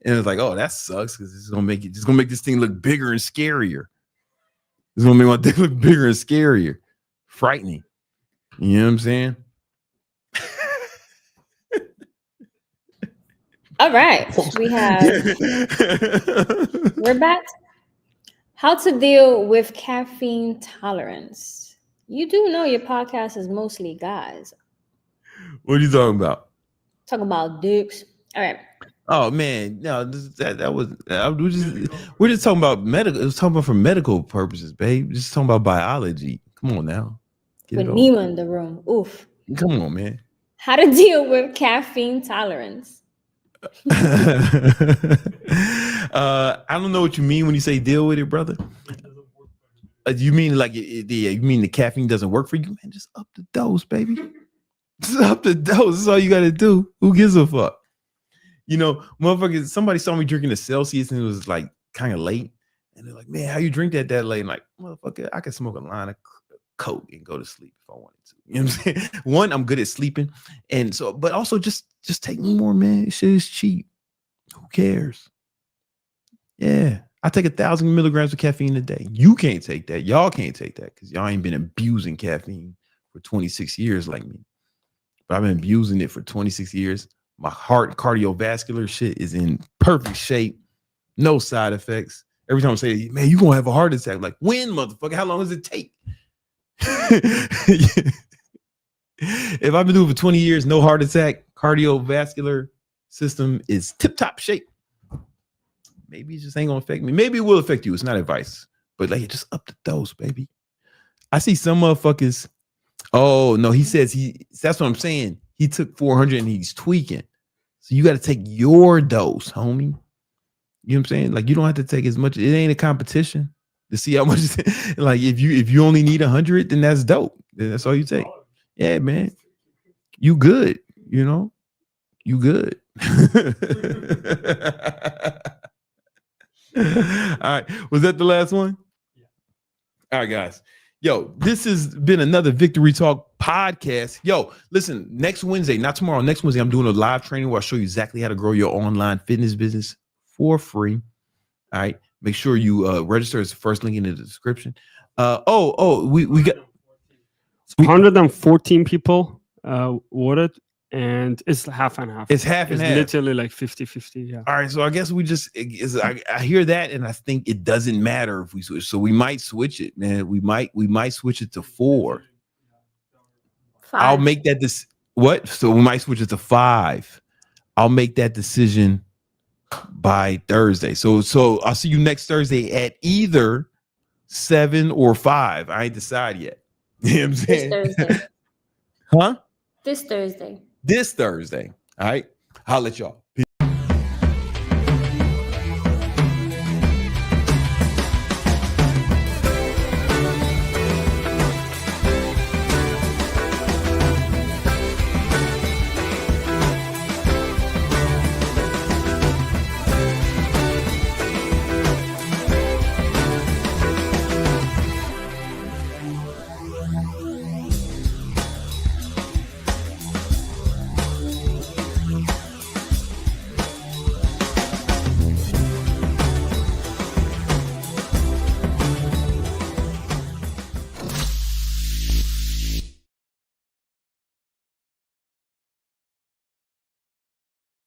And it's like, oh, that sucks because it's gonna make this thing look bigger and scarier. It's gonna make my dick look bigger and scarier, frightening. You know what I'm saying? All right, we're back. How to deal with caffeine tolerance. You do know your podcast is mostly guys. What are you talking about? Talking about dicks. All right. Oh man, no, we're just talking about medical. It was talking about for medical purposes, babe. Just talking about biology. Come on now. With Nima in the room. Oof. Come on, man. How to deal with caffeine tolerance. I don't know what you mean when you say deal with it, brother. You mean like you mean the caffeine doesn't work for you, man? Just up the dose, baby. Just up the dose. That's all you got to do. Who gives a fuck? Motherfuckers, somebody saw me drinking a Celsius and it was like kind of late. And they're like, man, how you drink that late? And like, motherfucker, I could smoke a line of Coke and go to sleep if I wanted to. You know what I'm saying? One, I'm good at sleeping. And so, but also just take me more, man. Shit is cheap. Who cares? Yeah. I take 1,000 milligrams of caffeine a day. You can't take that. Y'all can't take that because y'all ain't been abusing caffeine for 26 years like me. But I've been abusing it for 26 years. My heart cardiovascular shit is in perfect shape. No side effects. Every time I say, man, you're gonna have a heart attack. I'm like, when, motherfucker? How long does it take? If I've been doing it for 20 years, no heart attack, cardiovascular system is tip-top shape. Maybe it just ain't gonna affect me. Maybe it will affect you. It's not advice, but like just up the dose, baby. I see some motherfuckers. Oh no, he says that's what I'm saying. He took 400 and he's tweaking. So you got to take your dose, homie. You know what I'm saying? Like you don't have to take as much. It ain't a competition to see how much. Like if you only need 100, then that's dope. That's all you take. Yeah, man. You good. You know, you good. All right. Was that the last one? Yeah. All right, guys. Yo, this has been another Victory Talk podcast. Yo, listen, next Wednesday, not tomorrow, next Wednesday, I'm doing a live training where I'll show you exactly how to grow your online fitness business for free. All right. Make sure you register. It's the first link in the description. We got 114 people voted, and it's half and half. It's half and half. Literally like 50-50. Yeah. All right. So I guess I hear that, and I think it doesn't matter if we switch. So we might switch it, man. We might switch it to 4. 5. I'll make that what? So we might switch it to 5. I'll make that decision by Thursday. So I'll see you next Thursday at either 7 or 5. I ain't decided yet. You know what I'm saying? This Thursday. Huh? This Thursday. This Thursday. All right. I'll let y'all.